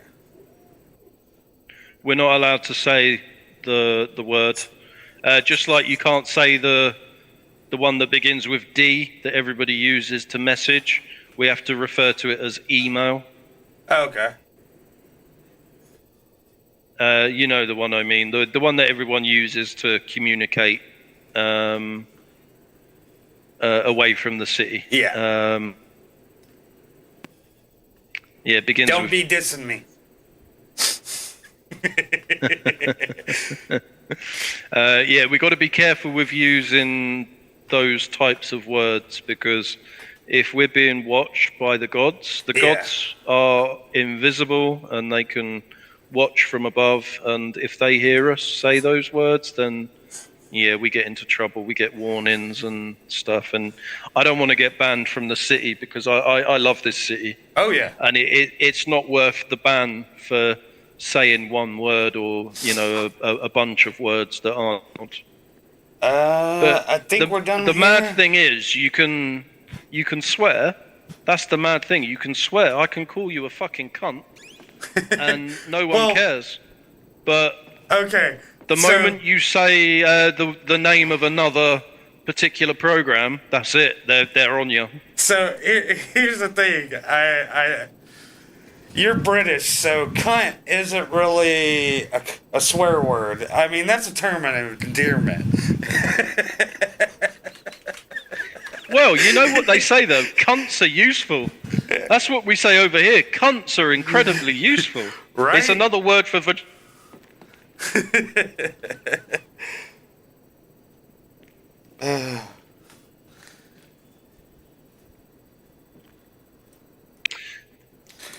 B: We're not allowed to say the word. Just like you can't say the one that begins with D that everybody uses to message. We have to refer to it as email.
A: Okay.
B: You know the one I mean. The one that everyone uses to communicate away from the city.
A: Yeah.
B: Yeah, it begins
A: Don't
B: with...
A: be dissing me.
B: Yeah, we got to be careful with using those types of words, because if we're being watched by the gods are invisible and they can watch from above, and if they hear us say those words, then yeah, we get into trouble. We get warnings and stuff, and I don't want to get banned from the city, because I love this city.
A: Oh yeah.
B: And it's not worth the ban for saying one word or, you know, a bunch of words that aren't.
A: I think we're done.
B: The
A: here.
B: mad thing is, you can swear. That's the mad thing. You can swear. I can call you a fucking cunt, and no one cares. But
A: okay,
B: the moment you say the name of another particular program, that's it. They're on you.
A: So here's the thing. You're British, so cunt isn't really a swear word. I mean, that's a term of endearment.
B: Well, you know what they say though, cunts are useful. That's what we say over here. Cunts are incredibly useful.
A: Right?
B: It's another word for but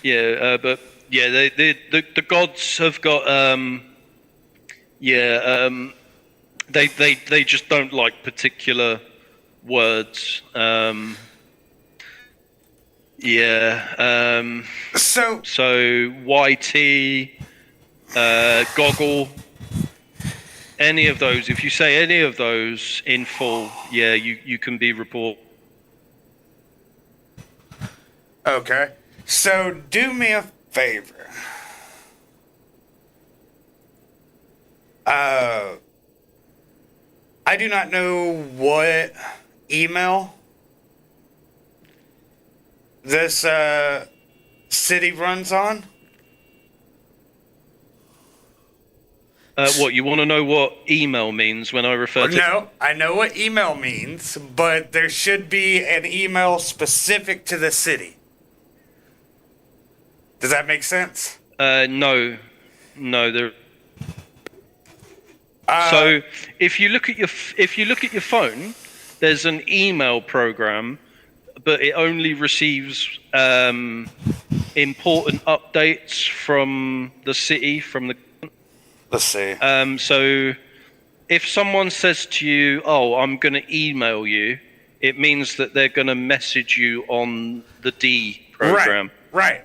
B: yeah, the gods have got they just don't like particular words. So YT, goggle, any of those. If you say any of those in full, you can be reported.
A: Okay. So do me a favor. I do not know what email this city runs on.
B: What, you want to know what email means when I refer to...
A: No, I know what email means, but there should be an email specific to the city. Does that make sense?
B: No, there... So if you look at your phone, there's an email program, but it only receives important updates from the city, from the...
A: Let's see.
B: So if someone says to you, "Oh, I'm going to email you," it means that they're going to message you on the D program.
A: Right.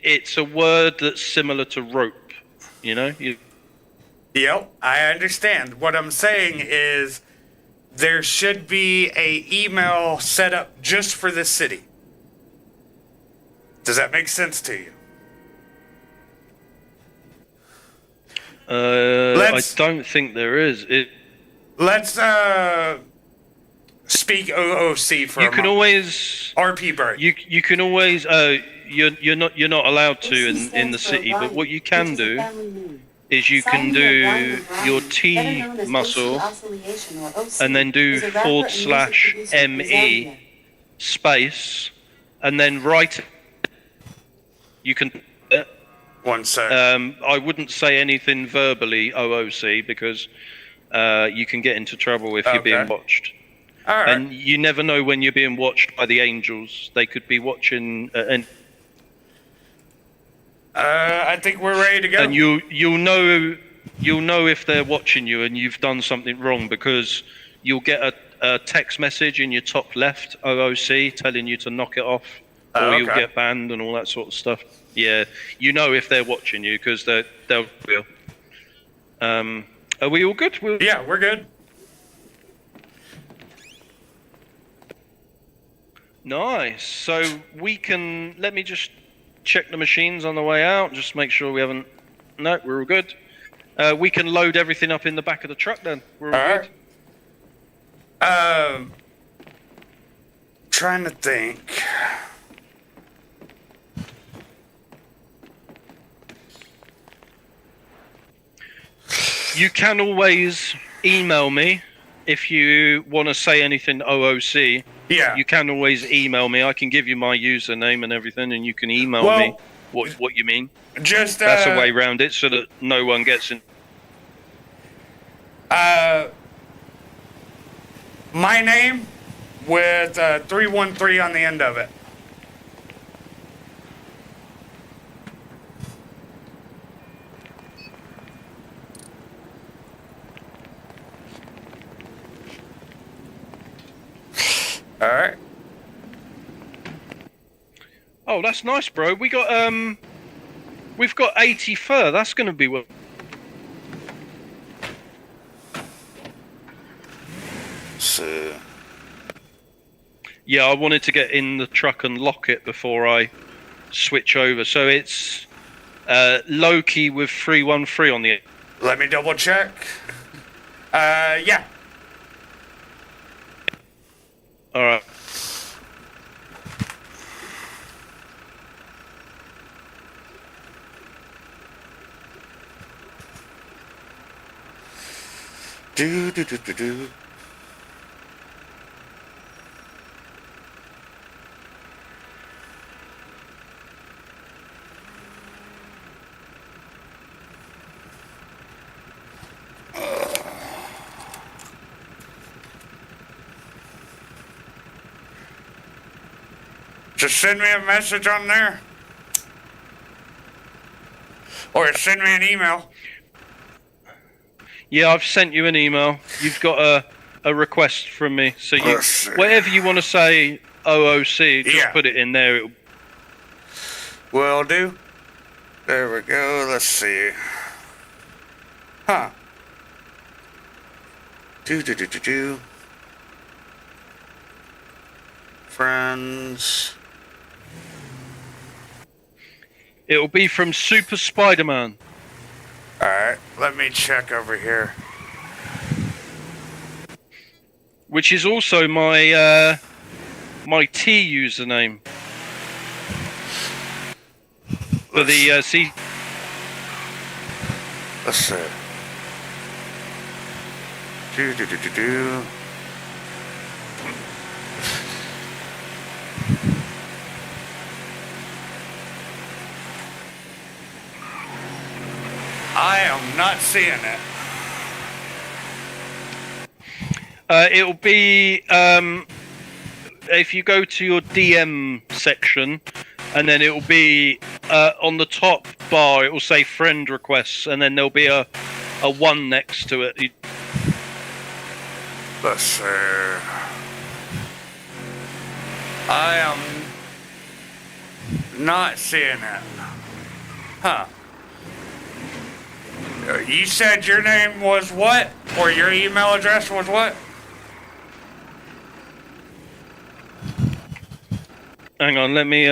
B: It's a word that's similar to rope. You know.
A: Yep, I understand. What I'm saying is there should be a email set up just for the city. Does that make sense to you?
B: I don't think there is.
A: Let's speak OOC for a moment.
B: You can always
A: RP Bird.
B: You can always you're not allowed to in the city, but what you can do is you can do your T muscle and then do /ME space and then write it. You can.
A: 1 sec.
B: I wouldn't say anything verbally OOC because you can get into trouble if you're being watched.
A: All right.
B: And you never know when you're being watched by the angels. They could be watching and.
A: I think we're ready to go.
B: And you'll know if they're watching you and you've done something wrong because you'll get a text message in your top left OOC telling you to knock it off, or you'll get banned and all that sort of stuff. Yeah, you know if they're watching you because they'll. Are we all good?
A: Yeah, we're good.
B: Nice. So we can. Let me just check the machines on the way out. Just make sure we haven't. No, we're all good. We can load everything up in the back of the truck then. We're all good.
A: Trying to think.
B: You can always email me if you want to say anything OOC.
A: Yeah.
B: You can always email me. I can give you my username and everything, and you can email me what you mean.
A: Just
B: that's a way around it so that no one gets in.
A: My name with 313 on the end of it. All right.
B: Oh, that's nice, bro. We've got 80 fur. That's going to be what.
A: So.
B: Yeah, I wanted to get in the truck and lock it before I switch over. So it's Loki with 313 on the.
A: Let me double check. Yeah.
B: All right.
A: Just send me a message on there. Or send me an email.
B: Yeah, I've sent you an email. You've got a request from me. So you, whatever you want to say, OOC, just put it in there.
A: Will do. There we go. Let's see. Huh. Do. Friends.
B: It'll be from Super Spider-Man.
A: Alright, let me check over here.
B: Which is also my my T username. For the C.
A: Let's see. Do. I am not seeing it.
B: It'll be if you go to your DM section, and then it'll be on the top bar. It will say friend requests, and then there'll be a 1 next to it.
A: Let's see. I am not seeing it. Huh. You said your name was what? Or your email address was what?
B: Hang on, let me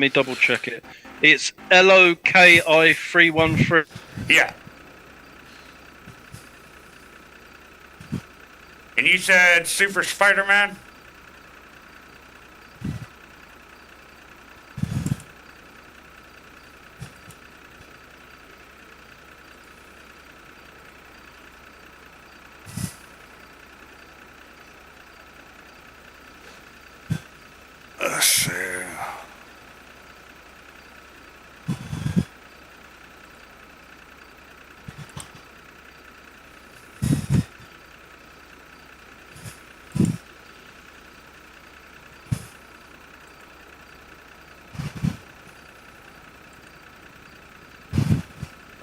B: double check it. It's LOKI313.
A: Yeah. And you said Super Spider-Man? Let's see.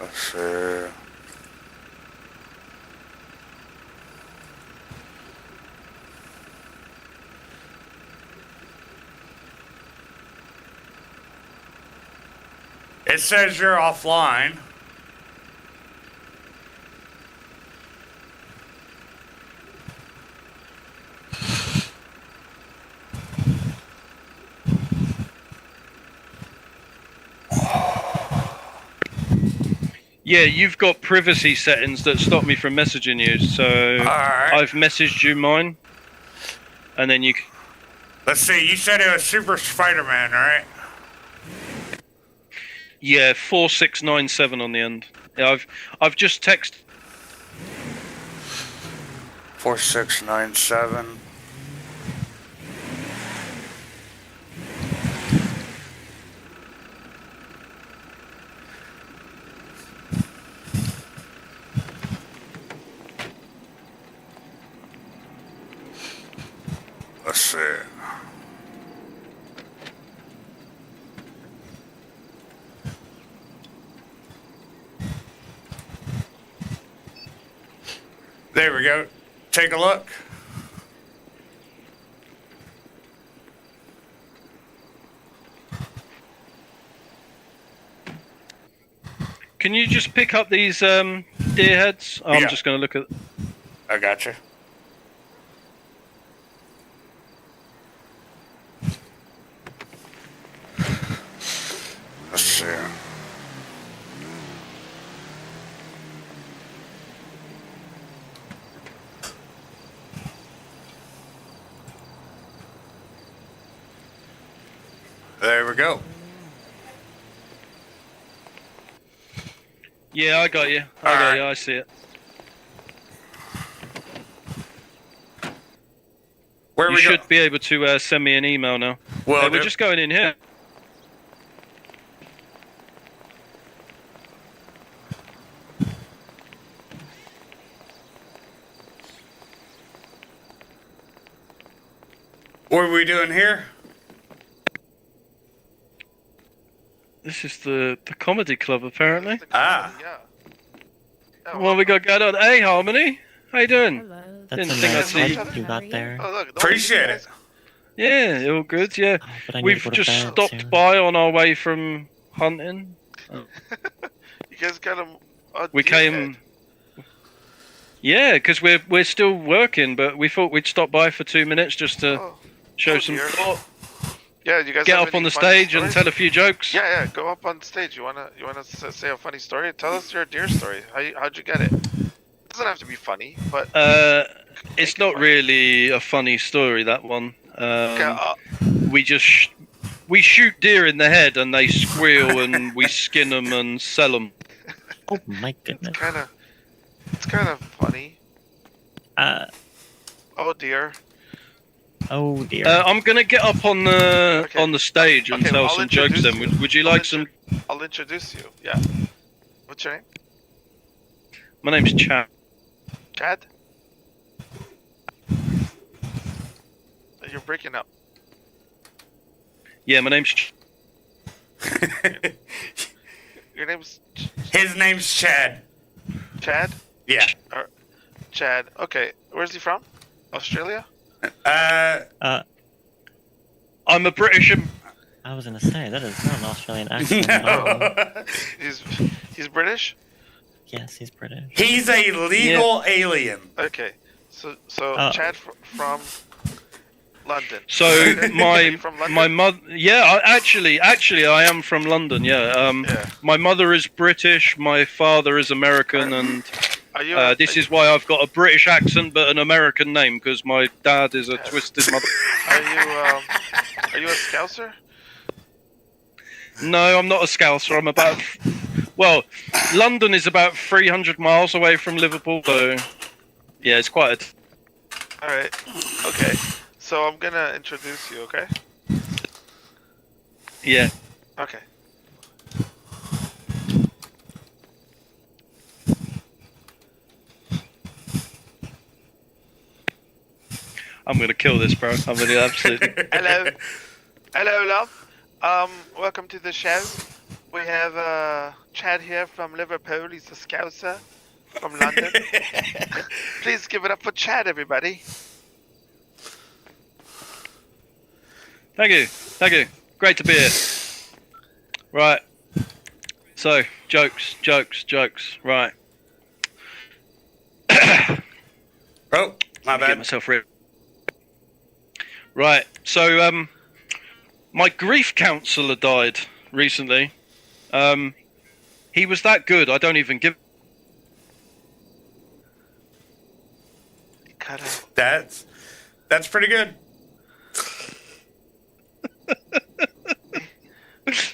A: Let's see. It says you're offline.
B: Yeah, you've got privacy settings that stop me from messaging you, so I've messaged you mine, and then you.
A: Let's see. You said it was Super Spider-Man, right?
B: Yeah, 4697 on the end. Yeah, I've just texted.
A: 4697. Let's see. There we go. Take a look.
B: Can you just pick up these deer heads? I'm just going to look at.
A: I gotcha. Let's see. There we go.
B: Yeah, I got you. I got you. I see it.
A: Where
B: you should be able to send me an email now.
A: Well,
B: we're just going in here.
A: What are we doing here?
B: This is the comedy club, apparently.
A: Ah.
D: Yeah.
B: Well, we got going on. Hey, Harmony. How you doing?
E: Hello.
F: That's
B: Didn't
F: a
B: think I'd
F: nice
B: see-
F: head you got there.
D: Oh, look.
A: Appreciate it.
B: Yeah, all good, yeah.
F: Oh, but I need
B: We've
F: to go to
B: just
F: bed
B: stopped
F: soon.
B: by on our way from hunting.
D: You guys got him.
B: We came... Yeah, because we're still working, but we thought we'd stop by for 2 minutes just to show some
D: dear.
B: thought.
D: Yeah, you guys
B: Get
D: have
B: up on
D: any
B: the
D: funny
B: stage and
D: stories?
B: tell a few jokes.
D: Yeah, go up on stage. You wanna say a funny story? Tell us your deer story. How'd you get it? It doesn't have to be funny, but
B: It's not really a funny story, that one.
D: okay,
B: We shoot deer in the head and they squeal and we skin them and sell them.
F: Oh my goodness.
D: it's kind of funny. Oh dear.
F: Oh dear.
B: I'm gonna get up on the stage and
D: Okay,
B: tell
D: I'll
B: some jokes.
D: introduce
B: Then
D: you.
B: would you
D: I'll
B: like some?
D: I'll introduce you. Yeah. What's your name?
B: My name's Chad.
D: Chad? You're breaking up.
B: Yeah, my name's.
D: Your name's
A: His name's Chad.
D: Chad?
A: Yeah.
D: Chad. Okay. Where's he from? Australia?
B: I'm a British.
F: I was gonna say, that is not an Australian accent at all.
A: No.
D: He's British?
F: Yes, he's British.
A: He's a legal alien.
D: Okay. So
F: Oh.
D: Chad from London.
B: So
D: Are you from London?
B: my mother. Yeah, actually, I am from London. Yeah.
D: Yeah.
B: My mother is British. My father is American, and
D: Are you?
B: this is why I've got a British accent but an American name because my dad is a twisted mother.
D: Are you a Scouser?
B: No, I'm not a Scouser. I'm about. Well, London is about 300 miles away from Liverpool, so yeah, it's quite a.
D: All right. Okay. So I'm gonna introduce you. Okay.
B: Yeah.
D: Okay.
B: I'm gonna kill this, bro. I'm gonna absolutely.
D: Hello. Hello, love. Welcome to the show. We have Chad here from Liverpool. He's a Scouser from London. Please give it up for Chad, everybody.
B: Thank you. Great to be here. Right. So, jokes. Right.
A: Oh, my
B: Get
A: bad.
B: myself ready. Right. So, my grief counsellor died recently. He was that good. I don't even give.
D: Cut out.
A: That's pretty good.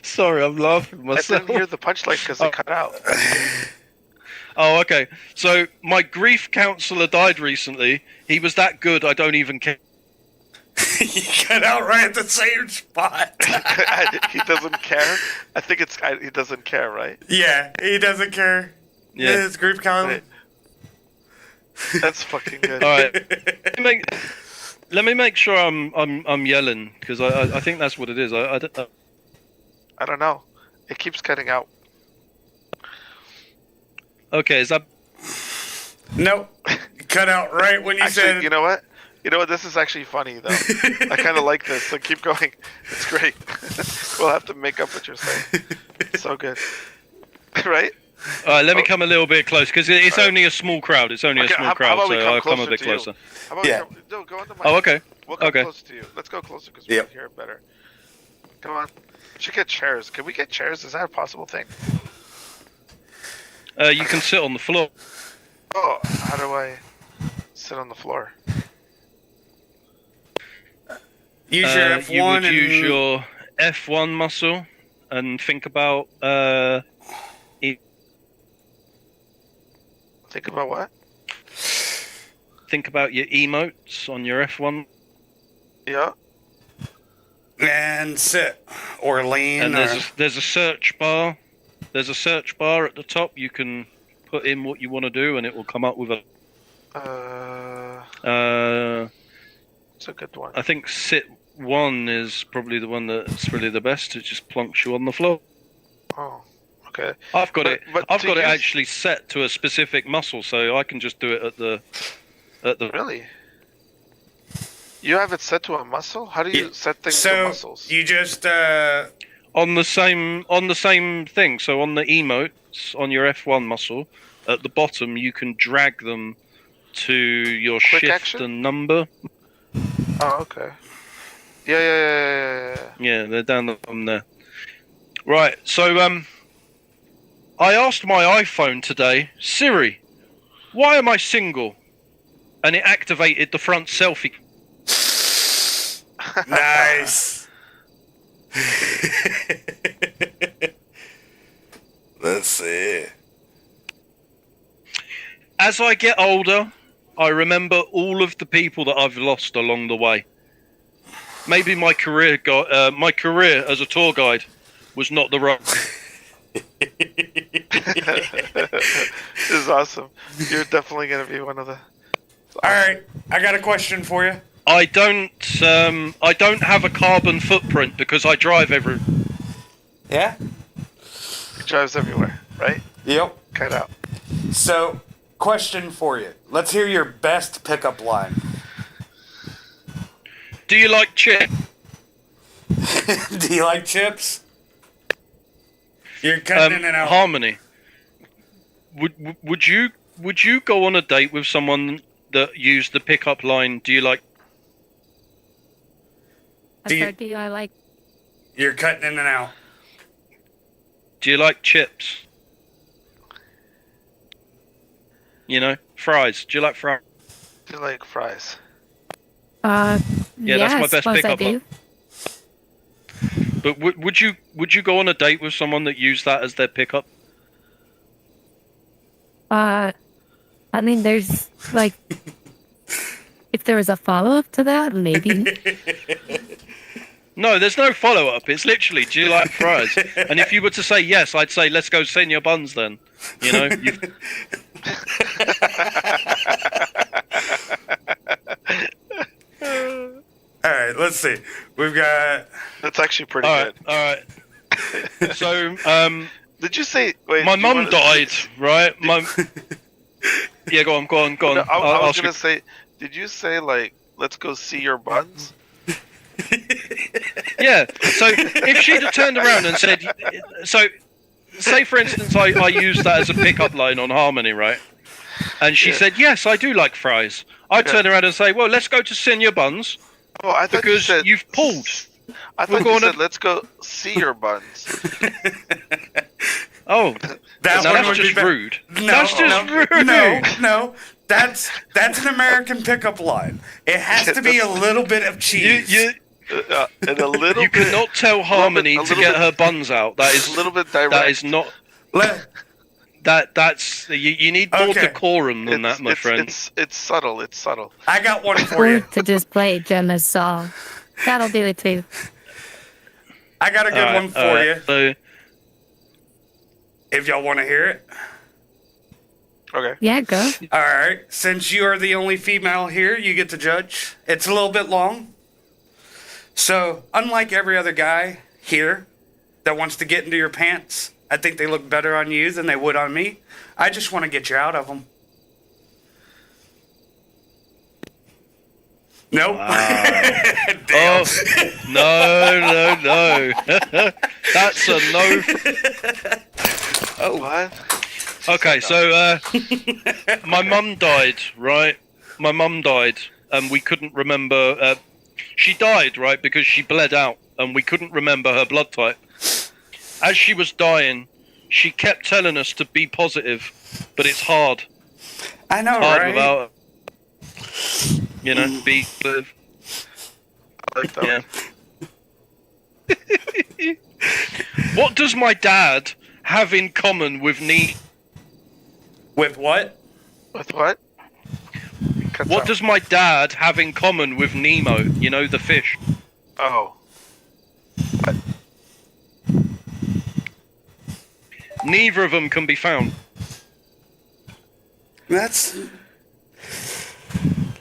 B: Sorry, I'm laughing
D: I
B: myself.
D: didn't hear the punchline because it cut out.
B: Oh, okay. So my grief counsellor died recently. He was that good. I don't even care.
A: You cut out right at the same spot.
D: He doesn't care. I think he doesn't care, right?
A: Yeah, he doesn't care.
B: Yeah.
A: His group count.
D: That's fucking good.
B: All right. Let me make sure I'm yelling because I think that's what it is.
D: I don't know. It keeps cutting out.
B: Okay, is that?
A: Nope. Cut out right when you
D: Actually,
A: said.
D: you know what? This is actually funny though. I kind of like this. So keep going. It's great. We'll have to make up what you're saying. So good. Right?
B: All right, let me come a little bit close because it's only a small crowd. It's only
D: Okay,
B: a small
D: how
B: crowd,
D: about we
B: so
D: come
B: I'll come a
D: closer
B: bit
D: to you?
B: closer.
D: How about
A: Yeah.
D: no, go on the mic.
B: Oh, okay.
D: We'll come
B: Okay.
D: close to you. Let's go closer because we
A: Yep.
D: can hear it better. Come on. We should get chairs. Can we get chairs? Is that a possible thing?
B: You can sit on the floor.
D: Oh, how do I sit on the floor?
A: Use your F1
B: you would
A: and
B: use your F1 muscle and think about
D: Think about what?
B: think about your emotes on your F1,
D: Yeah.
A: and sit or lean.
B: and
A: or...
B: there's a search bar. There's a search bar at the top. You can put in what you want to do, and it will come up with a.
D: It's a good one.
B: I think sit one is probably the one that's really the best. It just plonks you on the floor.
D: Oh, okay.
B: I've got it.
D: But
B: I've
D: to
B: got it
D: use-
B: actually set to a specific muscle, so I can just do it at the.
D: Really? You have it set to a muscle? How do you set things to
A: So
D: muscles?
A: you just
B: On the same thing. So on the emotes on your F1 muscle, at the bottom you can drag them to your
D: Quick
B: shift
D: action?
B: and number.
D: Oh, okay. Yeah.
B: Yeah, they're down the bottom there. Right. So I asked my iPhone today, Siri, why am I single? And it activated the front selfie.
A: nice. Let's see.
B: As I get older, I remember all of the people that I've lost along the way. Maybe my career as a tour guide was not the right.
D: This is awesome. You're definitely gonna be one of the.
A: All right, I got a question for you.
B: I don't have a carbon footprint because I drive every.
A: Yeah.
D: He drives everywhere, right?
A: Yep.
D: Cut out.
A: So, question for you. Let's hear your best pickup line.
B: Do you like chip?
A: Do you like chips? You're cutting in and out.
B: Harmony. Would you go on a date with someone that used the pickup line? Do you like?
A: Do you-
E: Do I like?
A: You're cutting in and out.
B: Do you like chips? You know, fries. Do you like fries?
D: Do you like fries?
B: Yeah, that's my
E: I
B: best
E: suppose I
B: pickup
E: do.
B: line. But would you go on a date with someone that used that as their pickup?
E: I mean, there's like, if there was a follow up to that, maybe.
B: No, there's no follow up. It's literally, do you like fries? And if you were to say yes, I'd say let's go senior buns then. You know.
A: All right, let's see. We've got.
D: That's actually pretty
B: All
D: good.
B: right. So,
D: Did you say? Wait.
B: my
D: do you
B: mum
D: wanna-
B: died, right? Yeah, go on.
D: No, I
B: I'll
D: was
B: ask
D: gonna
B: you.
D: say. Did you say like, let's go see your buns?
B: Yeah. So if she'd have turned around and said, so say for instance, I used that as a pickup line on Harmony, right? And she said, yes, I do like fries. I'd turn around and say, well, let's go to Senior Buns
D: Oh, I thought you
B: because
D: said.
B: you've pulled.
D: I
B: we're
D: thought you
B: going
D: said,
B: to-
D: let's go see your buns.
B: Oh,
A: That
B: now
A: one
B: that's
A: would be
B: just
A: be-
B: rude.
A: No,
B: That's just
A: no,
B: rude.
A: No. That's an American pickup line. It has to be a little bit of cheese.
D: And a little
B: You
D: bit.
B: cannot tell Harmony
D: a
B: to
D: little
B: get
D: bit-
B: her buns out. That is
D: a little bit direct.
B: That is not.
A: Let-
B: That's you need more
A: Okay.
B: decorum than that, my friend.
D: It's subtle. It's subtle.
A: I got one for
E: Or
A: you.
E: to just play Gemma's song. That'll do it too.
A: I got a good one for you.
B: So,
A: If y'all want to hear it.
D: Okay.
E: Yeah, go.
A: All right. Since you are the only female here, you get to judge. It's a little bit long. So, unlike every other guy here that wants to get into your pants, I think they look better on you than they would on me. I just want to get you out of them. Nope. Damn.
B: oh no. That's a no.
D: Oh, what?
B: Okay, so my mum died, right? My mum died, and we couldn't remember. She died, right, because she bled out, and we couldn't remember her blood type. As she was dying, she kept telling us to be positive, but it's hard.
A: I know,
B: Hard
A: right?
B: without, be positive.
D: I like that.
B: Yeah. What does my dad have in common with
A: With what?
D: With what? Cuts
B: What
D: out.
B: does my dad have in common with Nemo? You know, the fish.
D: Oh. What?
B: Neither of them can be found.
A: That's.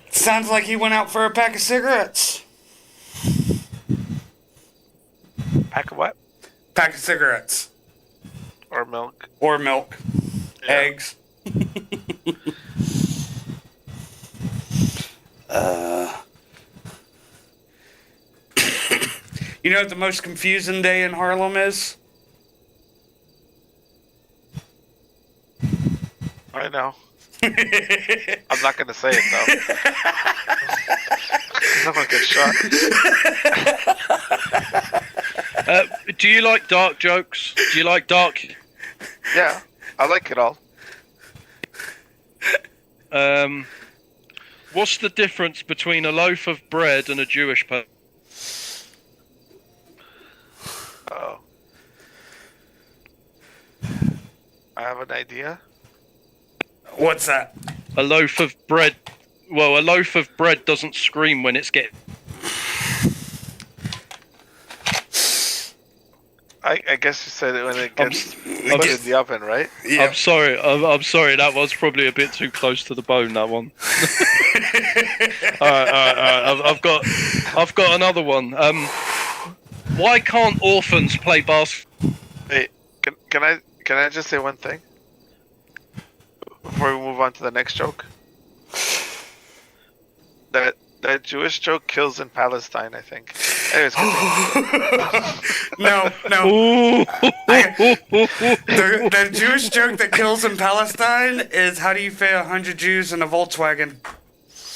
A: Sounds like he went out for a pack of cigarettes.
D: Pack of what?
A: Pack of cigarettes.
D: Or milk.
A: Or milk.
D: Yeah.
A: Eggs. You know what the most confusing day in Harlem is?
D: I know. I'm not gonna say it though. I'm gonna get shot.
B: Do you like dark jokes? Do you like dark?
D: Yeah, I like it all.
B: What's the difference between a loaf of bread and a Jewish person?
D: Oh. I have an idea.
A: What's that?
B: A loaf of bread. Well, a loaf of bread doesn't scream when it's getting.
D: I guess you said it when it gets put in the oven, right?
A: Yeah.
B: I'm sorry. I'm sorry. That was probably a bit too close to the bone. That one. all right. I've got another one. Why can't orphans play basketball?
D: Hey, can I just say one thing before we move on to the next joke? That Jewish joke kills in Palestine, I think. Anyways,
A: No. The Jewish joke that kills in Palestine is how do you fit 100 Jews in a Volkswagen?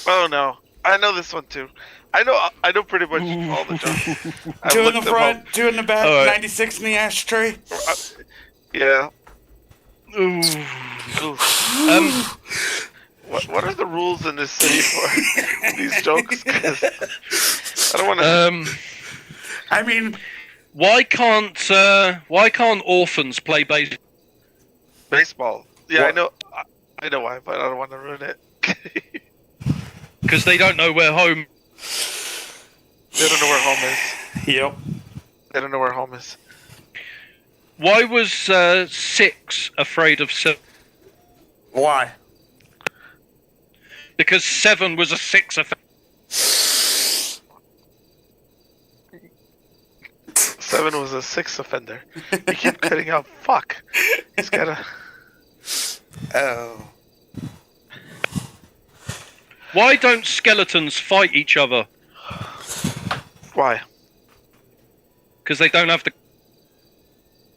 D: oh no, I know this one too. I know pretty much all the jokes. I've
A: 2 in the
D: looked them
A: front,
D: up.
A: 2 in the back,
B: All right.
A: 96 in the ashtray.
D: Yeah.
B: Ooh.
D: What are the rules in this city for these jokes? 'Cause I don't want to.
A: I mean,
B: Why can't orphans play baseball?
D: Baseball. Yeah,
A: What?
D: I know why, but I don't want to ruin it.
B: Because they don't know where home.
D: They don't know where home is.
A: yep.
D: They don't know where home is.
B: Why was 6 afraid of 7?
A: Why?
B: Because 7 was a 6 offender.
D: 7 was a 6 offender. You keep cutting out. Fuck. He's gotta.
A: Oh.
B: Why don't skeletons fight each other?
D: Why?
B: Because they don't have the.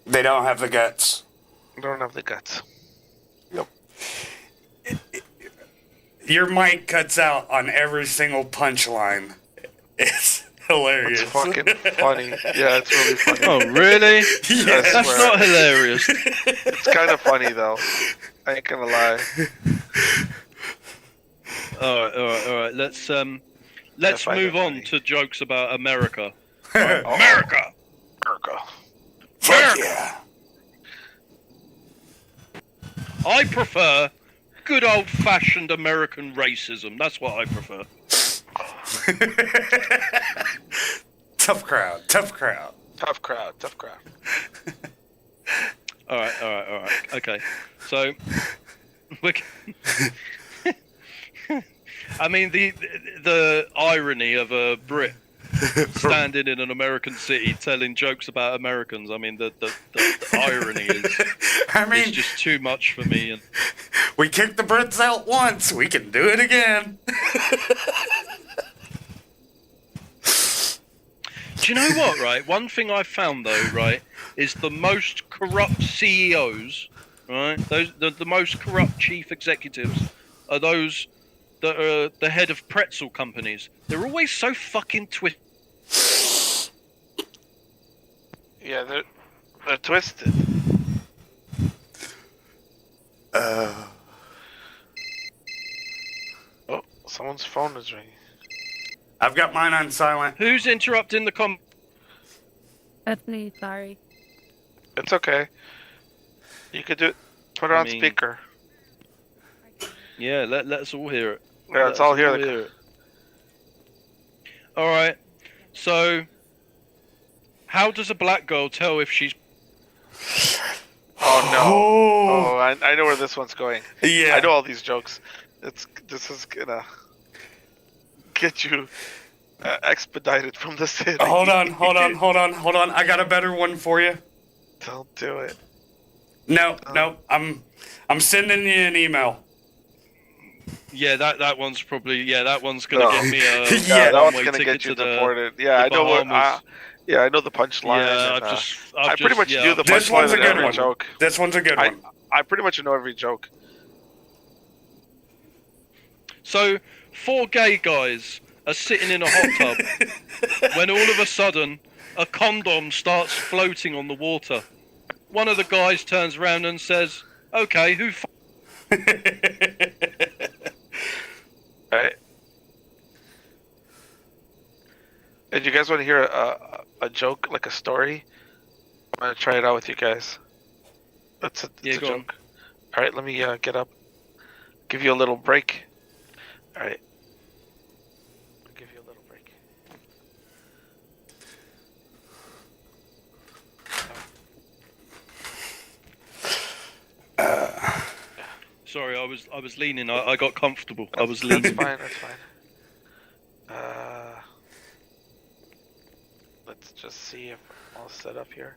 A: They don't have the guts.
D: They don't have the guts. Yep.
A: Your mic cuts out on every single punchline. It's hilarious.
D: It's fucking funny. Yeah, it's really funny.
B: Oh, really?
A: Yeah.
D: I
B: That's
D: swear.
B: not hilarious.
D: It's kind of funny though. I ain't gonna lie.
B: All right. Let's
D: I
B: move
D: find it
B: on
D: funny.
B: to jokes about America.
D: America.
A: Fuck yeah.
B: I prefer good old-fashioned American racism. That's what I prefer.
A: Tough crowd.
D: Tough crowd.
B: All right. Okay. So, I mean, the irony of a Brit standing in an American city telling jokes about Americans. I mean, the irony is just too much for me. And
A: We kicked the Brits out once. We can do it again.
B: do you know what? Right, one thing I found though, right, is the most corrupt CEOs, right, the most corrupt chief executives are those that are the head of pretzel companies. They're always so fucking twisted.
D: Yeah, they're twisted. Oh, someone's phone is ringing.
A: I've got mine on silent.
B: Who's interrupting the com?
E: That's me, sorry.
D: It's okay. You could do it. Put it
B: I
D: on
B: mean-
D: speaker.
B: Yeah, let's all hear it.
D: Yeah, let's all hear the.
B: it. All right. So, how does a black girl tell if she's?
D: Oh no!
A: Oh.
D: Oh, I know where this one's going.
A: Yeah.
D: I know all these jokes. This is gonna get you expedited from the city.
A: Hold on. I got a better one for you.
D: Don't do it.
A: No. I'm sending you an email.
B: Yeah, that one's probably that one's gonna
D: No.
B: get me a
A: Yeah,
D: that one's
B: one-way
D: gonna
B: ticket
D: get you
B: to
D: deported.
B: the
D: I know what.
B: Bahamas.
D: I know the punchline.
B: Yeah,
D: and,
B: I've
D: I pretty much knew the
A: This one's
D: punchline
A: a
D: in
A: good
D: every
A: one.
D: joke.
A: This one's a good one.
D: I pretty much know every joke.
B: So 4 gay guys are sitting in a hot tub when all of a sudden a condom starts floating on the water. One of the guys turns around and says, "Okay, who?"
D: Right. And you guys want to hear a joke, like a story? I'm gonna try it out with you guys. It's a
B: Go on.
D: joke. All right, let me get up. Give you a little break. All right. I'll give you a little break.
B: Sorry, I was leaning. I got comfortable. I was
D: That's
B: leaning.
D: fine. That's fine. Let's just see if I'm all set up here.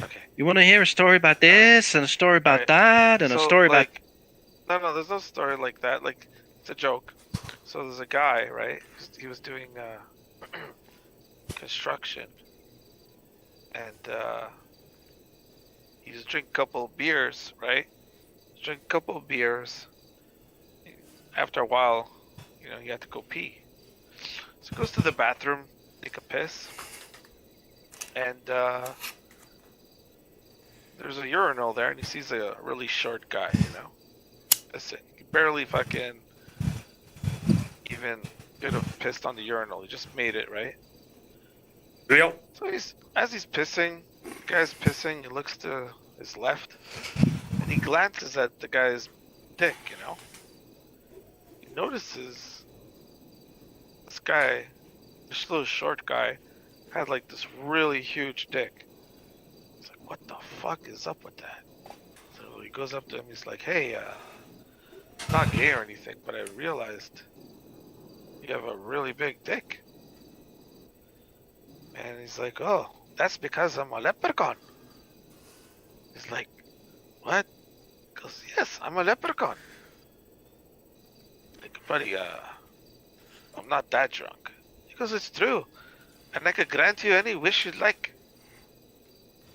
D: Okay.
B: You want to hear a story about this and a story about
D: Right.
B: that and a
D: So,
B: story about?
D: like, no, there's no story like that. Like, it's a joke. So there's a guy, right? He was doing construction, and he was drinking a couple of beers, right? Drink a couple of beers. After a while, you have to go pee. So he goes to the bathroom, take a piss, and there's a urinal there, and he sees a really short guy, That's it. He barely fucking even could have pissed on the urinal. He just made it, right?
A: Yep.
D: So as he's pissing, the guy's pissing, he looks to his left, and he glances at the guy's dick, He notices this guy, this little short guy, had like this really huge dick. He's like, what the fuck is up with that? So he goes up to him, he's like, hey, not gay or anything, but I realized you have a really big dick. And he's like, oh, that's because I'm a leprechaun. He's like, what? He goes, yes, I'm a leprechaun. Like, buddy, I'm not that drunk. He goes, it's true. And I could grant you any wish you'd like.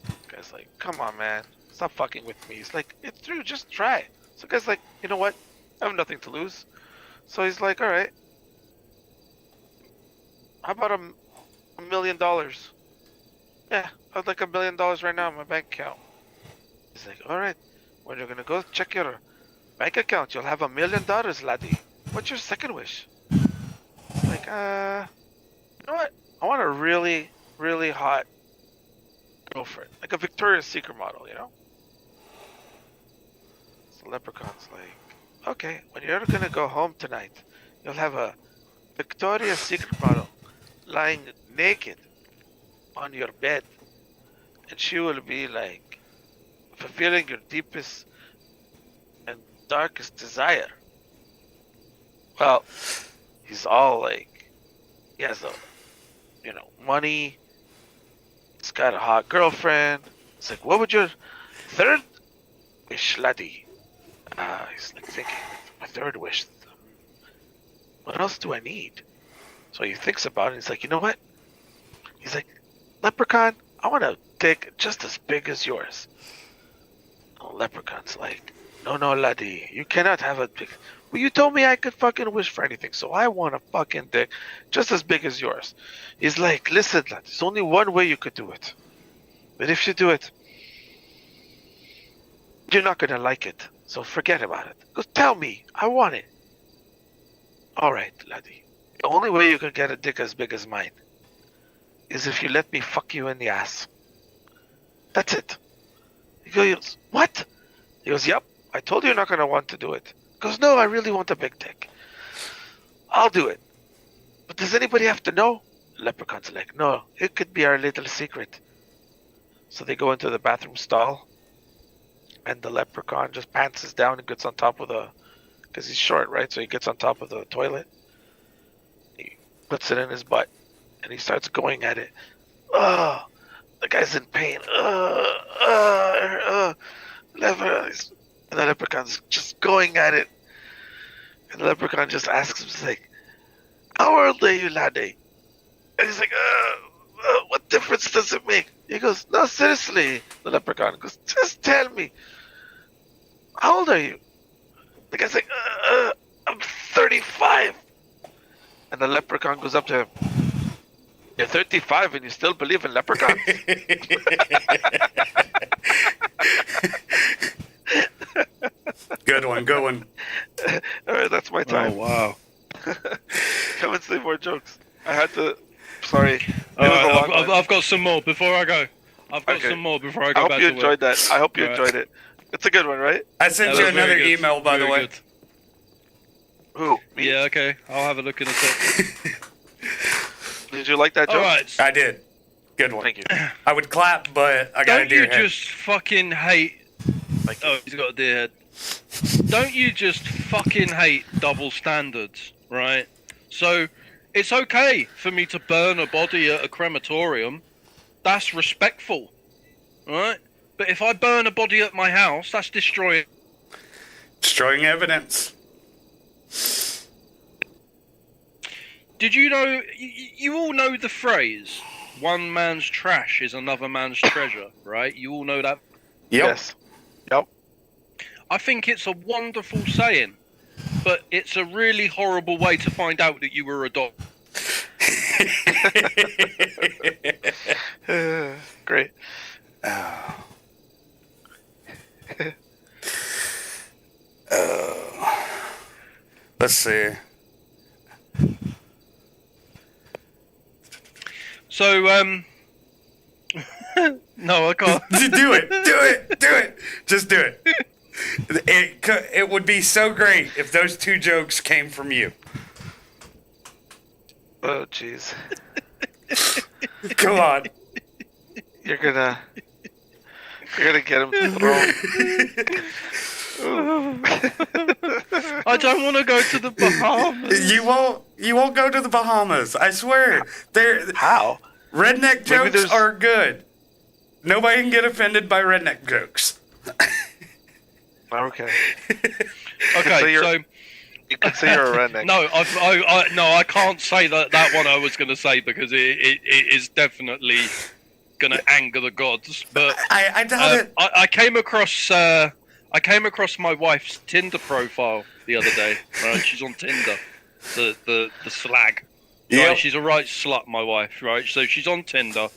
D: The guy's like, come on, man. Stop fucking with me. He's like, it's true, just try. So the guy's like, you know what? I have nothing to lose. So he's like, alright. How about $1 million? Yeah, I'd like $1 million right now in my bank account. He's like, alright. When you're gonna go check your bank account, you'll have $1 million, laddie. What's your second wish? Like, you know what? I want a really, really hot girlfriend. Like a Victoria's Secret model, So Leprechaun's like, okay, when you're gonna go home tonight, you'll have a Victoria's Secret model lying naked on your bed. And she will be like, fulfilling your deepest and darkest desire. Well, he's all like, he has money, he's got a hot girlfriend. It's like, what would your third wish, laddie? He's like thinking, my third wish, what else do I need? So he thinks about it, he's like, you know what? He's like, leprechaun, I want a dick just as big as yours. Oh, Leprechaun's like, no, laddie, you cannot have a big... Well, you told me I could fucking wish for anything, so I want a fucking dick just as big as yours. He's like, listen, lad, there's only one way you could do it. But if you do it, you're not gonna like it, so forget about it. Go tell me, I want it. Alright, laddie. The only way you can get a dick as big as mine is if you let me fuck you in the ass. That's it. He goes, what? He goes, yep, I told you you're not going to want to do it. He goes, no, I really want a big dick. I'll do it. But does anybody have to know? Leprechaun's like, no, it could be our little secret. So they go into the bathroom stall, and the leprechaun just pantses down and gets on top of because he's short, right? So he gets on top of the toilet. He puts it in his butt, and he starts going at it. Oh, The guy's in pain. Lever. And the leprechaun's just going at it. And the leprechaun just asks him, he's like, how old are you, laddie? And he's like, what difference does it make? He goes, no, seriously. The leprechaun goes, just tell me. How old are you? The guy's like, I'm 35. And the leprechaun goes up to him. You're 35 and you still believe in leprechauns?
A: Good one, good one.
D: Alright, that's my time.
B: Oh, wow.
D: Come and say more jokes. I had to. Sorry.
B: I've got some more before I go. I've got
D: Okay.
B: some more before I
D: I
B: go
D: hope
B: back
D: you
B: to work.
D: enjoyed that. I hope you
B: Right.
D: enjoyed it. It's a good one, right?
A: I sent
B: That
A: you
B: was very
A: another
B: good.
A: email, by the
B: Very
A: way.
B: good.
D: Who? Me?
B: Yeah, okay. I'll have a look in a sec.
D: Did you like that joke?
B: Alright.
A: I did. Good one.
D: Thank you.
A: I would clap, but I got a
B: Don't
A: deer
B: you
A: head.
B: just fucking hate...
D: Thank you.
B: Oh, he's got a deer head. Don't you just fucking hate double standards, right? So, it's okay for me to burn a body at a crematorium. That's respectful, right? But if I burn a body at my house, that's destroying...
A: Destroying evidence.
B: Did you know... You all know the phrase, one man's trash is another man's treasure, right? You all know that.
A: Yep.
D: Yes. Yep.
B: I think it's a wonderful saying, but it's a really horrible way to find out that you were a dog.
D: Great.
A: Let's see.
B: So, no, I can't.
A: Do it. Do it. Do it. Just do it. It would be so great if those two jokes came from you.
D: Oh, jeez.
A: Come on.
D: You're gonna get him to throw.
B: I don't want to go to the Bahamas.
A: You won't go to the Bahamas. I swear.
D: How?
A: Redneck jokes
D: there's-
A: are good. Nobody can get offended by redneck jokes.
D: Okay.
B: Okay,
D: So you're-
B: so
D: You can say you're a redneck.
B: no, I can't say that one I was going to say because it is definitely going to anger the gods. But
A: I doubt it.
B: I came across my wife's Tinder profile the other day. Right, she's on Tinder, the slag.
A: Yep.
B: Right, she's a right slut, my wife. Right, so she's on Tinder,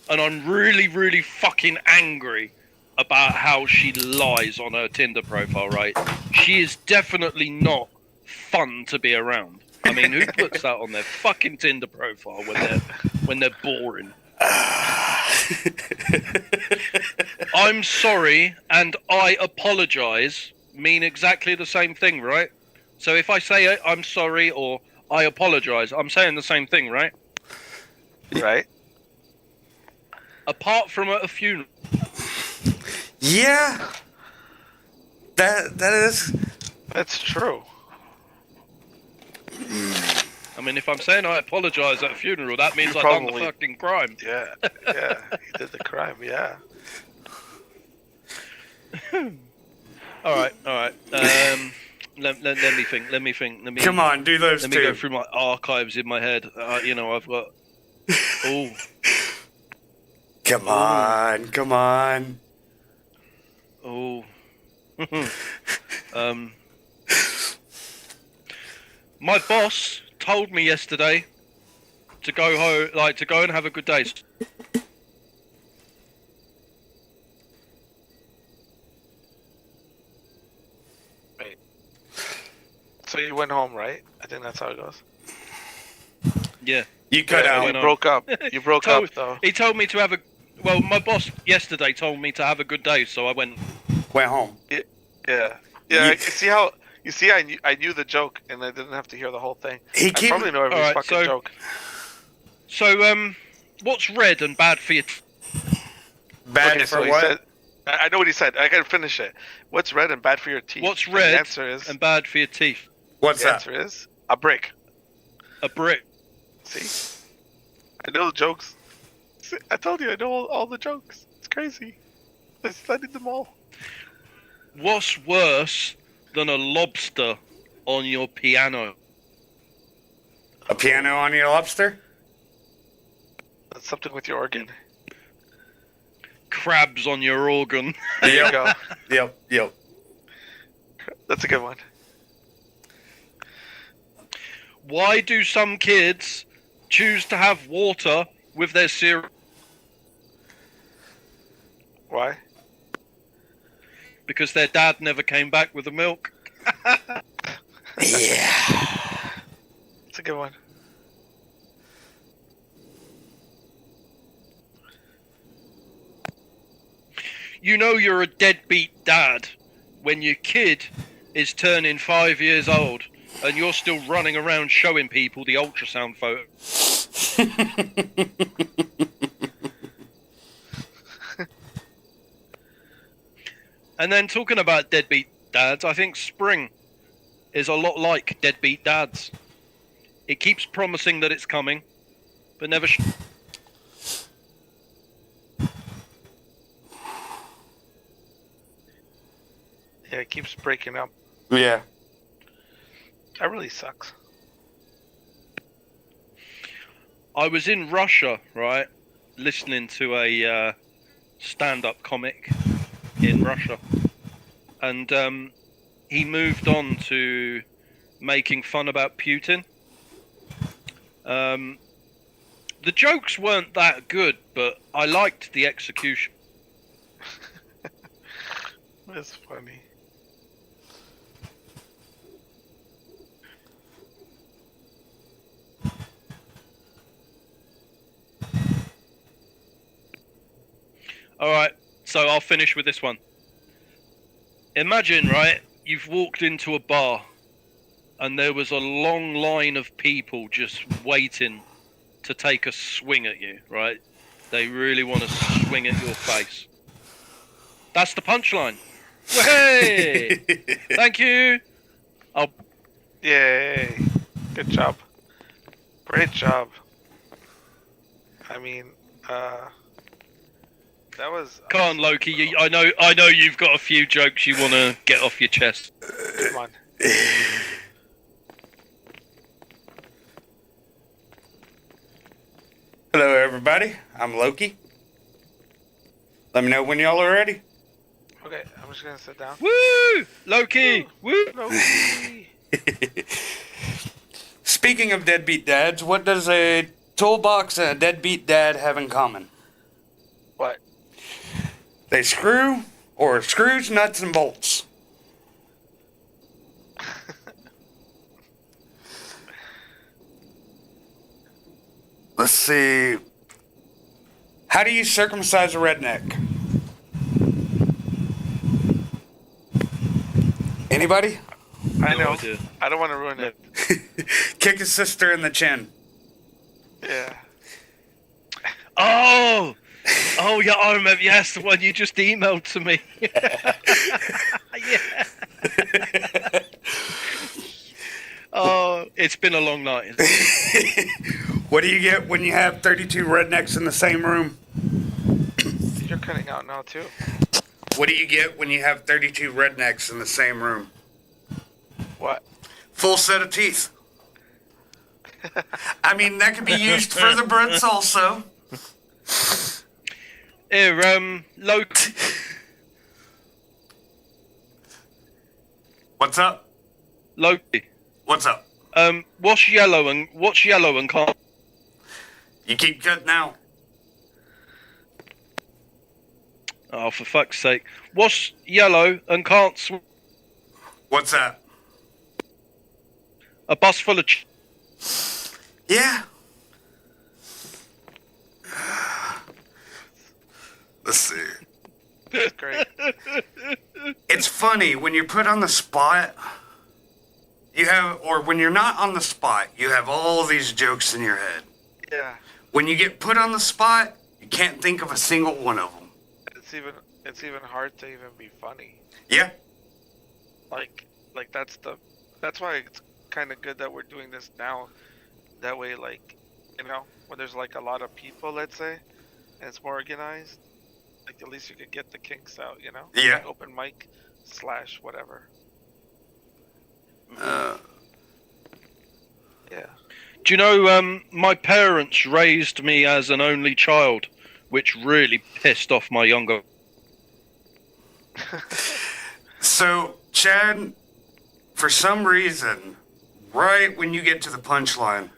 B: and I'm really, really fucking angry about how she lies on her Tinder profile. Right, she is definitely not fun to be around. I mean, who puts that on their fucking Tinder profile when they're boring? I'm sorry and I apologize mean exactly the same thing, right? So if I say I'm sorry or I apologize, I'm saying the same thing, right?
D: Right?
B: Apart from at a funeral.
A: Yeah. That is.
D: That's true.
B: I mean, if I'm saying I apologize at a funeral, that means
D: You
B: I've done the
D: probably-
B: fucking crime.
D: Yeah. Yeah. He did the crime. Yeah.
B: All right. Let me think. Let me
A: Come on, do those
B: Let
A: two.
B: me go through my archives in my head. I've got. Oh.
A: Come on, come on.
B: Oh. My boss told me yesterday to go home, to go and have a good day.
D: Wait. So you went home, right? I think that's how it goes.
B: Yeah.
A: You cut
D: Yeah,
A: out.
D: you broke up. You broke up though.
B: He told me to have a. Well, my boss yesterday told me to have a good day, so I went.
A: Went home.
D: Yeah. Yeah. You see how? You see, I knew the joke, and I didn't have to hear the whole thing.
A: He
D: I
A: keep.
D: probably know every
B: Alright,
D: fucking
B: so-
D: joke.
B: So, what's red and bad for your?
A: Bad
D: Okay,
A: for
D: so he
A: what?
D: said. I know what he said. I gotta finish it. What's red and bad for your teeth?
B: What's
D: And
B: red
D: The answer is.
B: and bad for your teeth?
A: What's
D: The
A: that?
D: answer is a brick.
B: A brick.
D: See? I know the jokes. I told you I know all the jokes. It's crazy. I studied them all.
B: What's worse than a lobster on your piano?
A: A piano on your lobster?
D: That's something with your organ.
B: Crabs on your organ.
D: There you go.
A: Yep.
D: That's a good one.
B: Why do some kids choose to have water with their cereal?
D: Why?
B: Because their dad never came back with the milk.
A: Yeah.
D: It's a good one.
B: You know you're a deadbeat dad when your kid is turning 5 years old and you're still running around showing people the ultrasound photo. And then talking about deadbeat dads, I think spring is a lot like deadbeat dads. It keeps promising that it's coming, but never.
D: Yeah, it keeps breaking up.
A: Yeah.
D: That really sucks.
B: I was in Russia, right, listening to a stand-up comic in Russia, and he moved on to making fun about Putin. The jokes weren't that good, but I liked the execution.
D: That's funny.
B: Alright, so I'll finish with this one. Imagine, right, you've walked into a bar and there was a long line of people just waiting to take a swing at you, right? They really want to swing at your face. That's the punchline. Hey! Thank you! I'll...
D: Yay. Good job. Great job. I mean, that was...
B: Come on, Loki. I know you've got a few jokes you want to get off your chest.
D: Come on.
A: Hello, everybody. I'm Loki. Let me know when y'all are ready.
D: Okay, I'm just gonna sit down.
B: Woo! Loki! Woo!
D: Loki.
A: Speaking of deadbeat dads, what does a toolbox and a deadbeat dad have in common?
D: What?
A: They screw or screws, nuts, and bolts. Let's see. How do you circumcise a redneck? Anybody?
D: I know.
B: idea.
D: I don't want to ruin it.
A: Kick his sister in the chin.
D: Yeah.
B: Oh! Oh, yeah, I remember. Yes, the one you just emailed to me. Yeah. Oh, it's been a long night.
A: What do you get when you have 32 rednecks in the same room?
D: You're cutting out now, too.
A: What do you get when you have 32 rednecks in the same room?
D: What?
A: Full set of teeth. I mean, that could be used for the Brits also.
B: Here, Loki.
A: What's up?
B: Loki.
A: What's up?
B: What's yellow and can't?
A: You keep cutting out.
B: Oh, for fuck's sake! What's yellow and can't swim?
A: What's that?
B: A bus full of.
A: Yeah. Let's see.
D: That's great.
A: It's funny when you're put on the spot. You have, or when you're not on the spot, you have all these jokes in your head.
D: Yeah.
A: When you get put on the spot, you can't think of a single one of them.
D: It's even hard to even be funny.
A: Yeah.
D: Like that's why it's kind of good that we're doing this now. That way, like, you know, when there's like a lot of people, let's say, and it's more organized, like at least you could get the kinks out, you know?
A: Yeah.
D: Like open mic / whatever. Yeah.
B: Do you know, my parents raised me as an only child, which really pissed off my younger.
A: So, Chad, for some reason, right when you get to the punchline,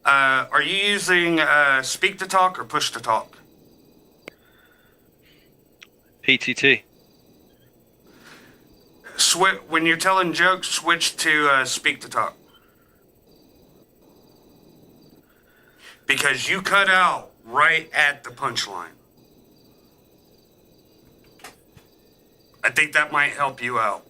A: are you using speak to talk or push to talk?
B: PTT.
A: When you're telling jokes, switch to speak to talk. Because you cut out right at the punchline. I think that might help you out.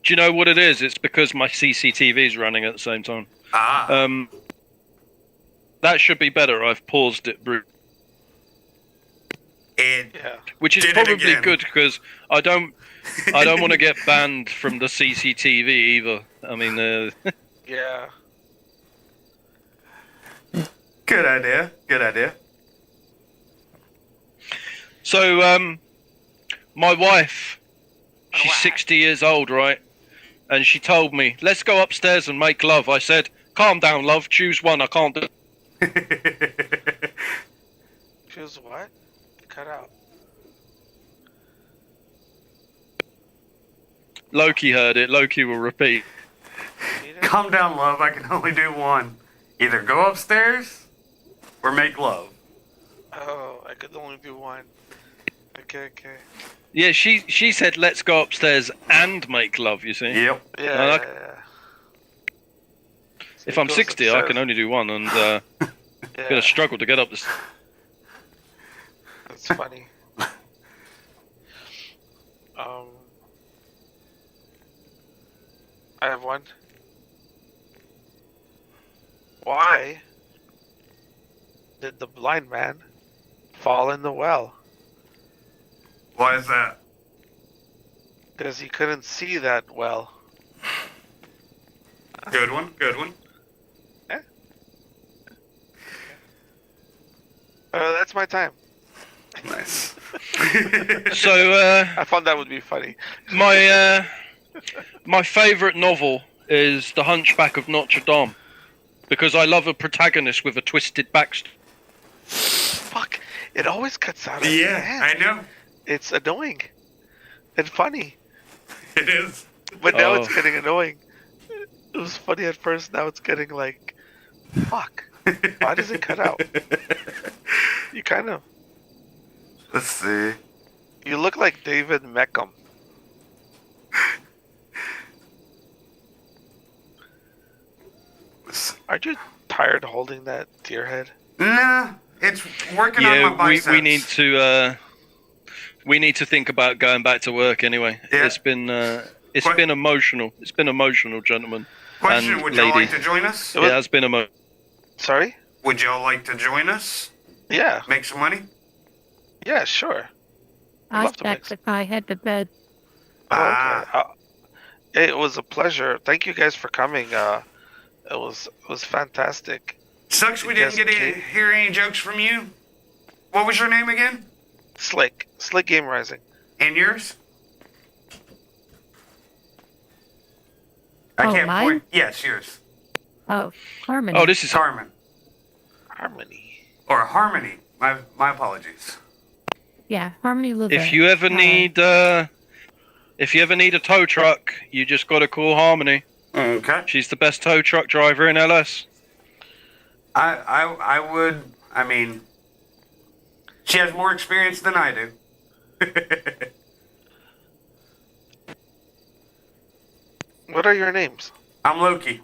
B: Do you know what it is? It's because my CCTV is running at the same time. That should be better. I've paused it, which is probably good because I don't want to get banned from the CCTV either. I mean,
D: Yeah.
A: Good idea. Good idea.
B: So, my wife, she's 60 years old, right? And she told me, let's go upstairs and make love. I said, calm down, love. Choose one. I can't do it.
D: Choose what? Cut out.
B: Loki heard it. Loki will repeat.
A: Calm down, love. I can only do one. Either go upstairs or make love.
D: Oh, I could only do one. Okay.
B: Yeah, she said, let's go upstairs and make love, you see.
A: Yep.
D: Yeah.
B: If I'm 60, I can only do one, and gonna struggle to get up this.
D: That's funny. I have one. Why did the blind man fall in the well?
A: Why is that?
D: Because he couldn't see that well.
A: Good one. Good one.
D: Yeah. That's my time.
A: Nice.
B: So,
D: I thought that would be funny.
B: my favourite novel is The Hunchback of Notre Dame, because I love a protagonist with a twisted backstory.
D: Fuck! It always cuts out. At the
A: Yeah,
D: end.
A: I know.
D: It's annoying and funny,
A: It is.
D: but now it's getting annoying. It was funny at first. Now it's getting like, fuck. Why does it cut out? You kind of.
A: Let's see.
D: You look like David Beckham. Aren't you tired holding that deer head?
A: Nah, it's working on my biceps.
B: we need to think about going back to work anyway.
A: Yeah.
B: It's been emotional. It's been emotional, gentlemen.
A: Question,
B: and
A: would y'all
B: lady.
A: like to join us?
B: It has been emotional.
D: Sorry?
A: Would y'all like to join us?
D: Yeah.
A: Make some money?
D: Yeah, sure.
E: I'll
D: love to
E: check
D: mix.
E: if I head to bed.
D: Oh, okay. It was a pleasure. Thank you guys for coming. It was fantastic.
A: Sucks we
D: You
A: didn't
D: guys
A: get to
D: came.
A: hear any jokes from you. What was your name again?
D: Slick Game Rising.
A: And yours? I
E: Oh,
A: can't
E: mine?
A: point. Yes, yours.
E: Oh, Harmony.
B: Oh, this is
A: Carmen.
D: Harmony.
A: Or Harmony. My apologies.
E: Yeah, Harmony Liver.
B: if you ever need a tow truck, you just gotta call Harmony.
A: Okay.
B: She's the best tow truck driver in LS.
A: I would. I mean, she has more experience than I do.
D: What are your names?
A: I'm Loki.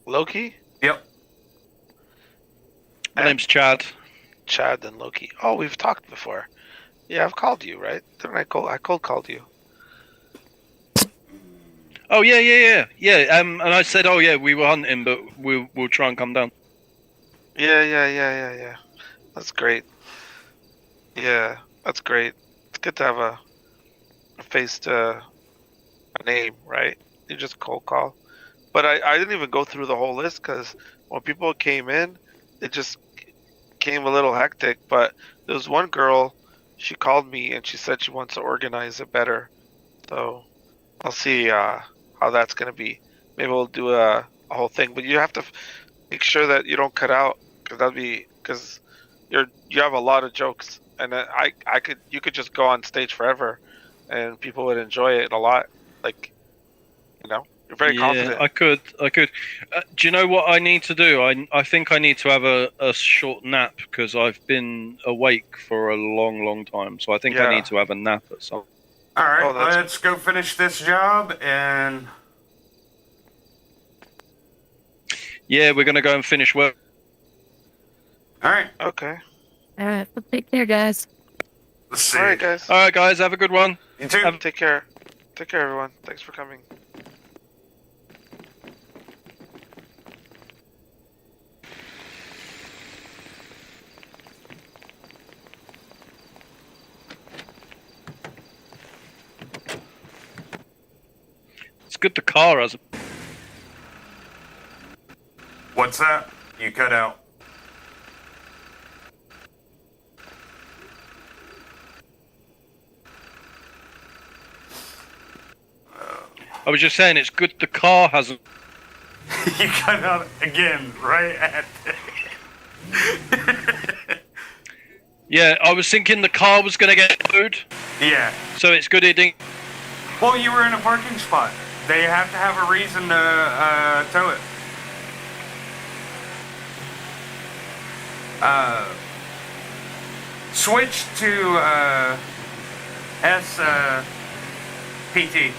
D: Loki?
A: Yep.
B: My name's Chad.
D: Chad and Loki. Oh, we've talked before. Yeah, I've called you, right? Didn't I call? I cold called you.
B: Oh yeah. And I said, oh yeah, we were hunting, but we'll try and come down.
D: Yeah. That's great. Yeah, that's great. It's good to have a face to a name, right? You just cold call. But I didn't even go through the whole list because when people came in, it just came a little hectic. But there was one girl, she called me and she said she wants to organize it better. So I'll see how that's gonna be. Maybe we'll do a whole thing. But you have to make sure that you don't cut out because you have a lot of jokes, and you could just go on stage forever, and people would enjoy it a lot. Like, you're very confident.
B: I could. Do you know what I need to do? I think I need to have a short nap because I've been awake for a long time. So I think I need to have a nap at some.
A: All right, let's go finish this job and.
B: Yeah, we're gonna go and finish work.
A: All right.
D: Okay.
E: All right, well, take care, guys.
A: Let's see.
D: All right, guys.
B: All right, guys. Have a good one.
A: You too.
D: Take care. Take care, everyone. Thanks for coming.
B: It's good the car has.
A: What's that? You cut out.
B: I was just saying it's good the car hasn't.
A: You cut out again, right at.
B: Yeah, I was thinking the car was gonna get towed.
A: Yeah.
B: So it's good it didn't.
A: Well, you were in a parking spot. They have to have a reason to tow it. Switch to PT.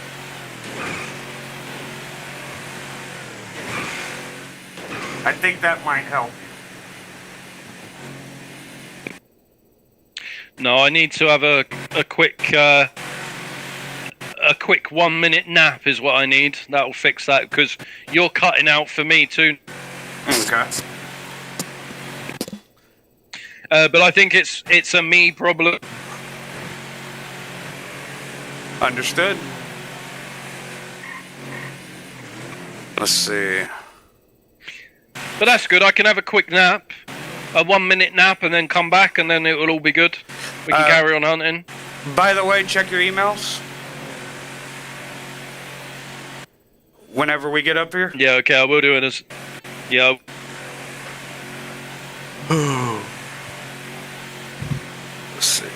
A: I think that might help.
B: No, I need to have a quick 1 minute nap is what I need. That'll fix that because you're cutting out for me too.
A: Okay.
B: But I think it's a me problem.
A: Understood. Let's see.
B: But that's good. I can have a quick nap, a 1 minute nap, and then come back, and then it will all be good. We can carry on hunting.
A: By the way, check your emails. Whenever we get up here.
B: Yeah, okay, I will do it as. Yeah.
A: Let's see.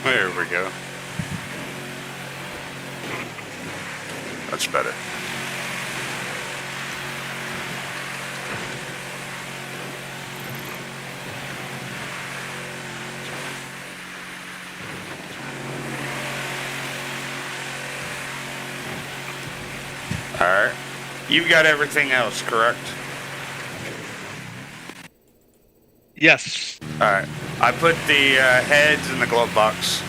A: There we go. That's better. Alright. You've got everything else, correct?
B: Yes.
A: Alright. I put the heads in the glove box.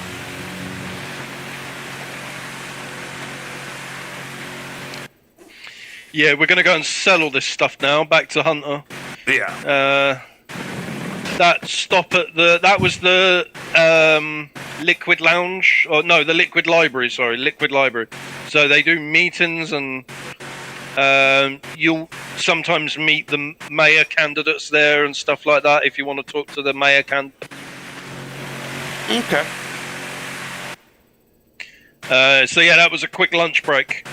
B: Yeah, we're gonna go and sell all this stuff now. Back to Hunter.
A: Yeah.
B: That stop at that was the Liquid Lounge, or no, the Liquid Library. Sorry, Liquid Library. So they do meetings, and you'll sometimes meet the mayor candidates there and stuff like that if you want to talk to the mayor candidate.
A: Okay.
B: So yeah, that was a quick lunch break.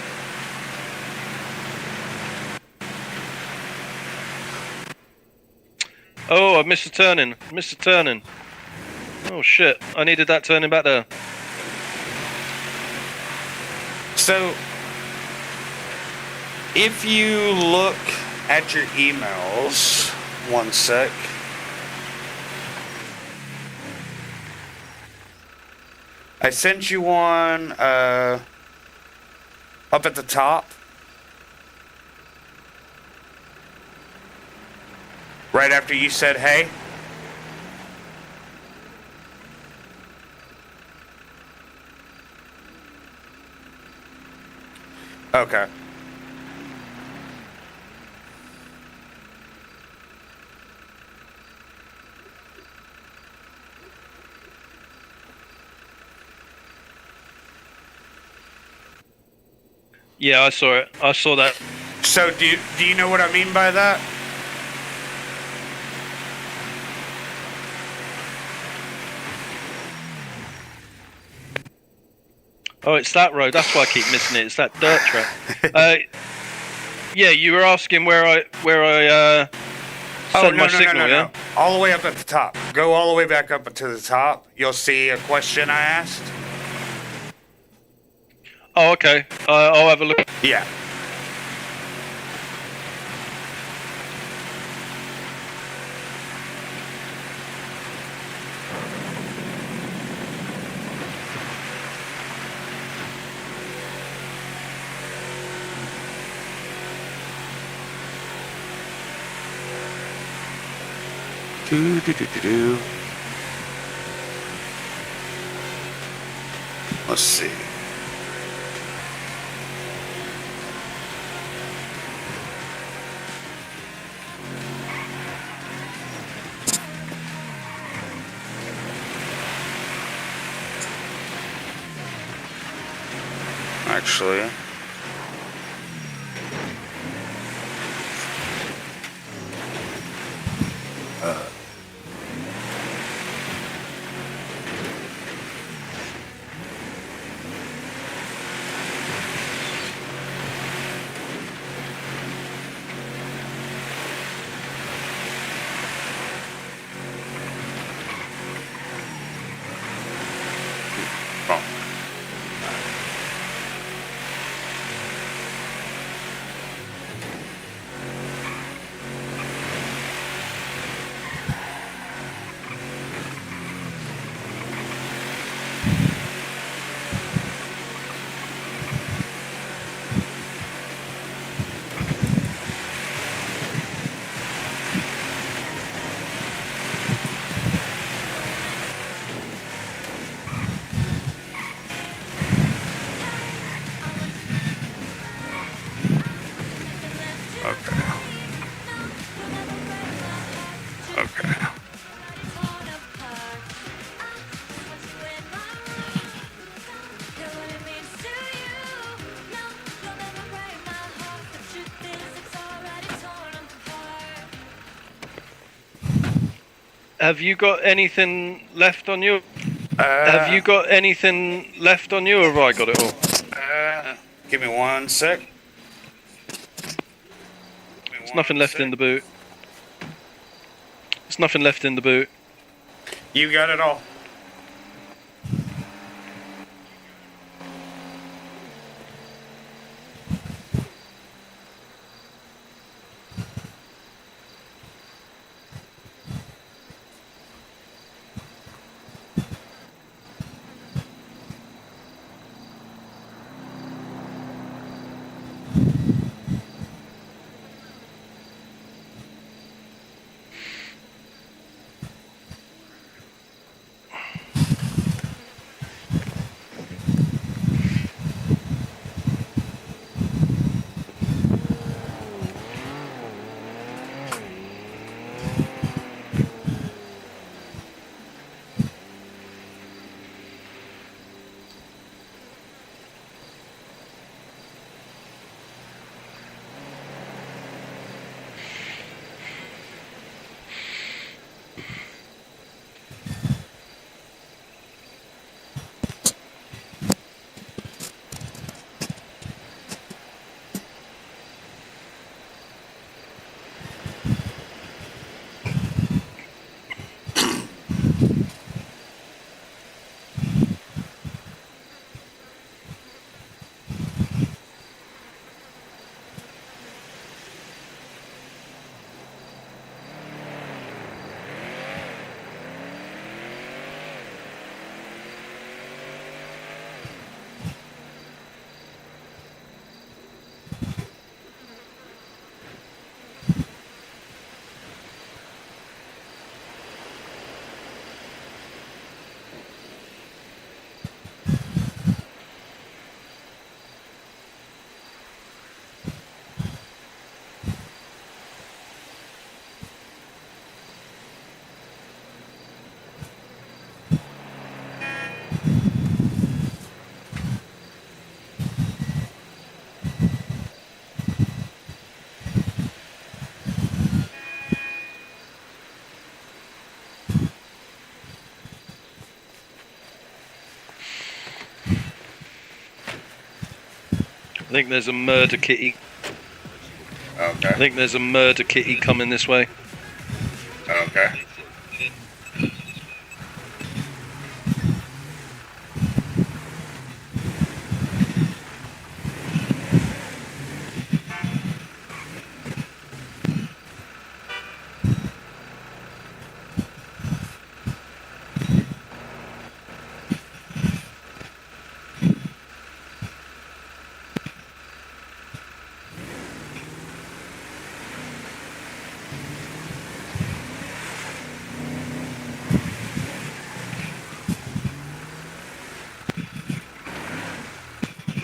B: Oh, I missed a turning. Missed a turning. Oh shit! I needed that turning back there.
A: So, if you look at your emails, one sec. I sent you one up at the top. Right after you said hey. Okay.
B: Yeah, I saw it. I saw that.
A: So do you know what I mean by that?
B: Oh, it's that road. That's why I keep missing it. It's that dirt track. Yeah, you were asking where I send my signal, yeah?
A: All the way up at the top. Go all the way back up to the top. You'll see a question I asked.
B: Oh, okay. I'll have a look.
A: Yeah. Do. Let's see. Actually.
B: Have you got anything left on you? Have you got anything left on you, or have I got it all?
A: Give me one sec.
B: There's nothing left in the boot. There's nothing left in the boot.
A: You got it all.
B: think there's a murder kitty.
A: Okay.
B: I think there's a murder kitty coming this way.
A: Okay.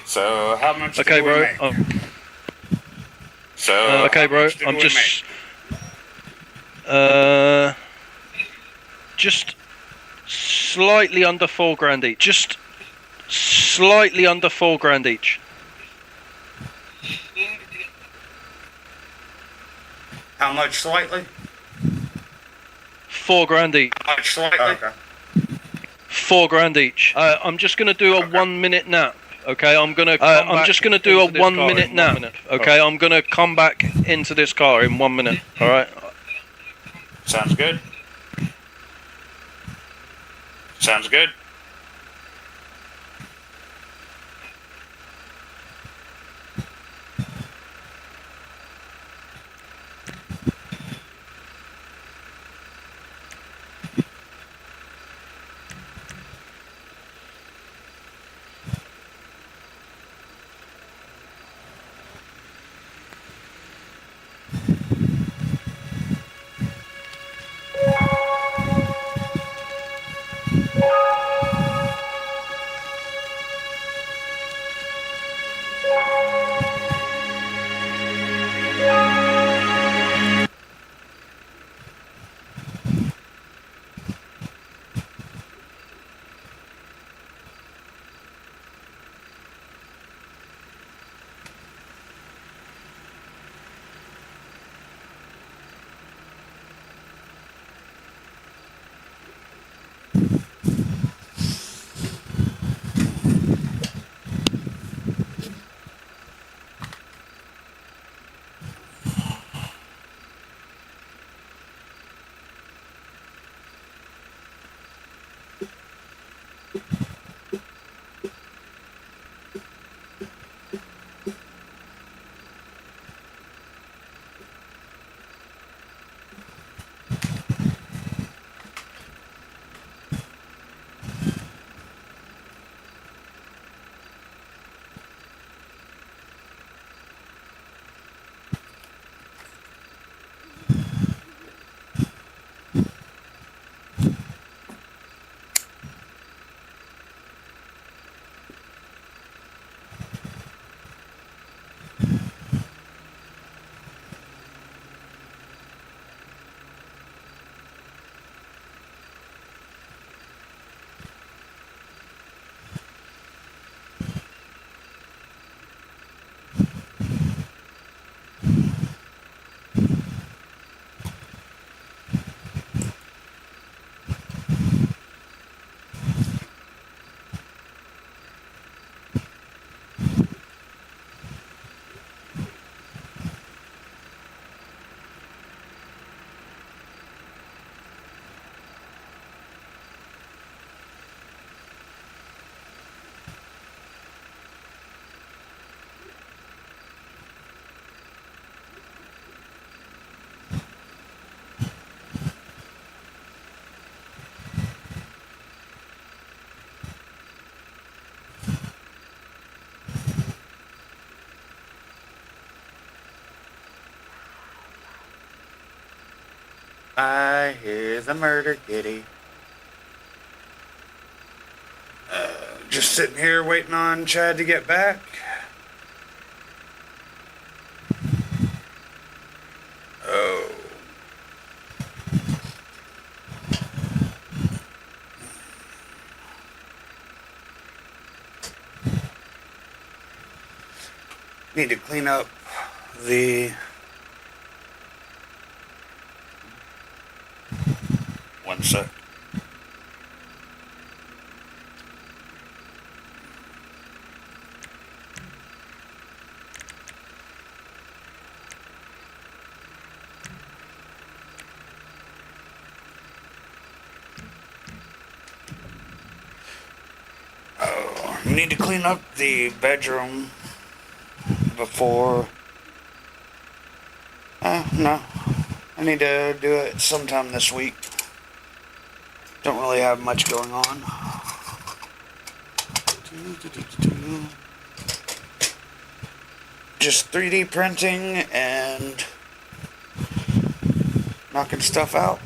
A: So how much?
B: Okay,
A: do we
B: bro.
A: make? So
B: Okay,
A: how
B: bro.
A: much did
B: I'm
A: we
B: just. Just slightly under $4,000 each. Just slightly under $4,000 each.
A: How much slightly?
B: $4,000 each.
A: How much slightly? Okay.
B: $4,000 each. I'm just gonna do a 1 minute nap. Okay, I'm just gonna do a 1 minute nap. Okay, I'm gonna come back into this car in 1 minute. All right.
A: Sounds good. Sounds good. I hear the murder kitty. Just sitting here waiting on Chad to get back. Oh. Need to clean up the... One sec. need to clean up the bedroom before... no. I need to do it sometime this week. Don't really have much going on. Just 3D printing and knocking stuff out.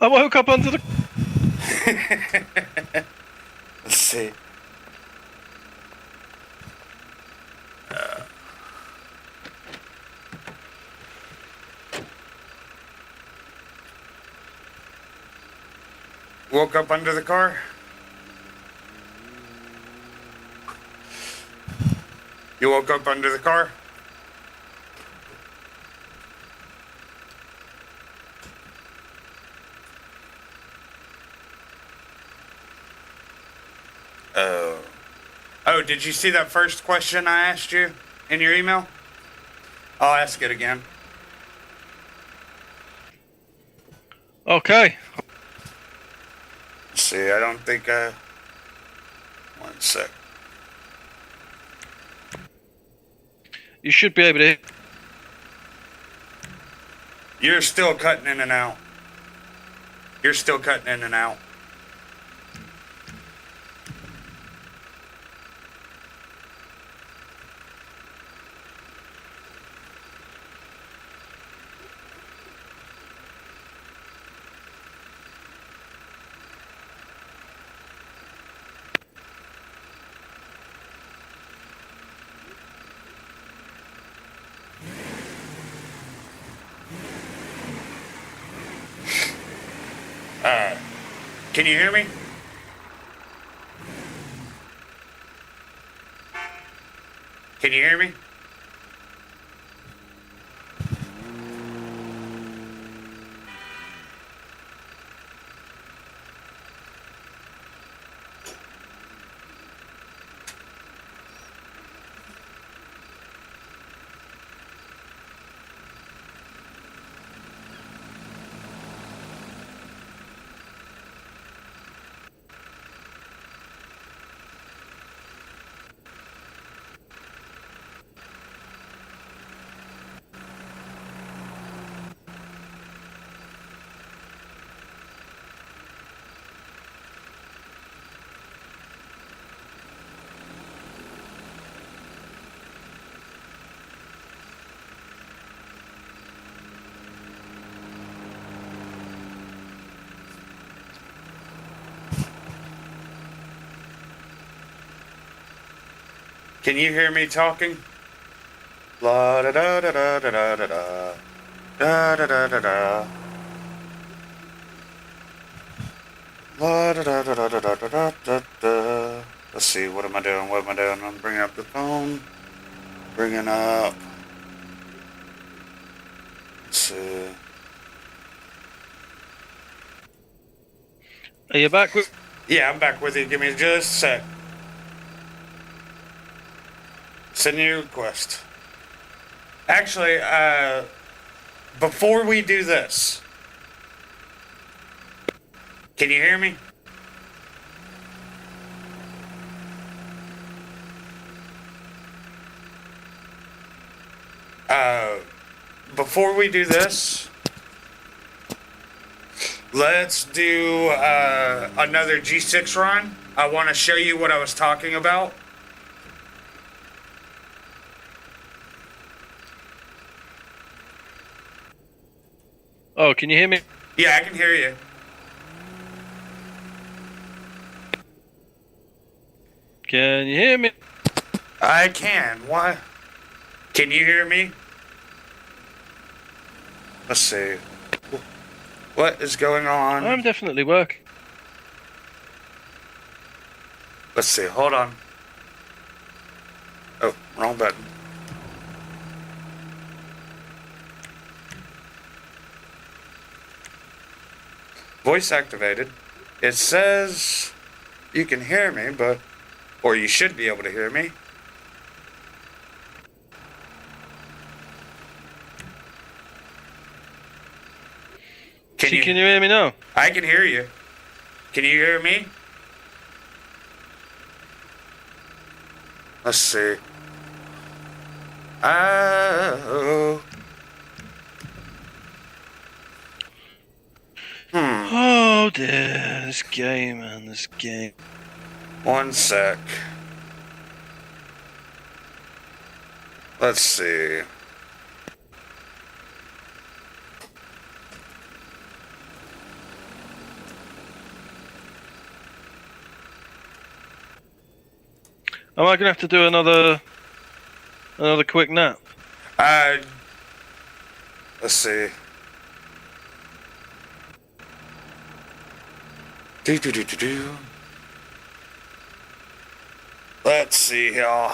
B: I woke up under the...
A: Let's see. Woke up under the car? You woke up under the car? Oh. Oh, did you see that first question I asked you in your email? I'll ask it again.
B: Okay.
A: Let's see, I don't think I... One sec.
B: You should be able to...
A: You're still cutting in and out. You're still cutting in and out. Can you hear me? Can you hear me? Can you hear me talking? La da da da da da da da da da da da da. La da da da da da da da da da. Let's see, what am I doing? What am I doing? I'm bringing up the phone. Bringing up. Let's see.
B: Are you back with?
A: Yeah, I'm back with you. Give me just a sec. Send you a request. Actually, before we do this, can you hear me? Before we do this, let's do another G6 run. I want to show you what I was talking about.
B: Oh, can you hear me?
A: Yeah, I can hear you.
B: Can you hear me?
A: I can. Why? Can you hear me? Let's see. What is going on?
B: I'm definitely working.
A: Let's see. Hold on. Oh, wrong button. Voice activated. It says you can hear me, but, or you should be able to hear me.
B: Can you hear me now?
A: I can hear you. Can you hear me? Let's see. Oh.
B: Oh dear, this game, man, this game.
A: One sec. Let's see.
B: Am I gonna have to do another quick nap?
A: Let's see. Do. Let's see here.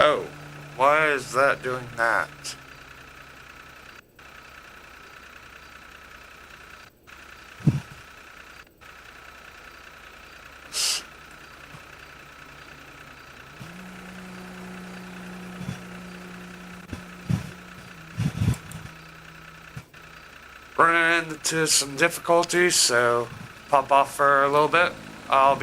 A: Oh, why is that doing that? Ran into some difficulties, so pop off for a little bit. I'll be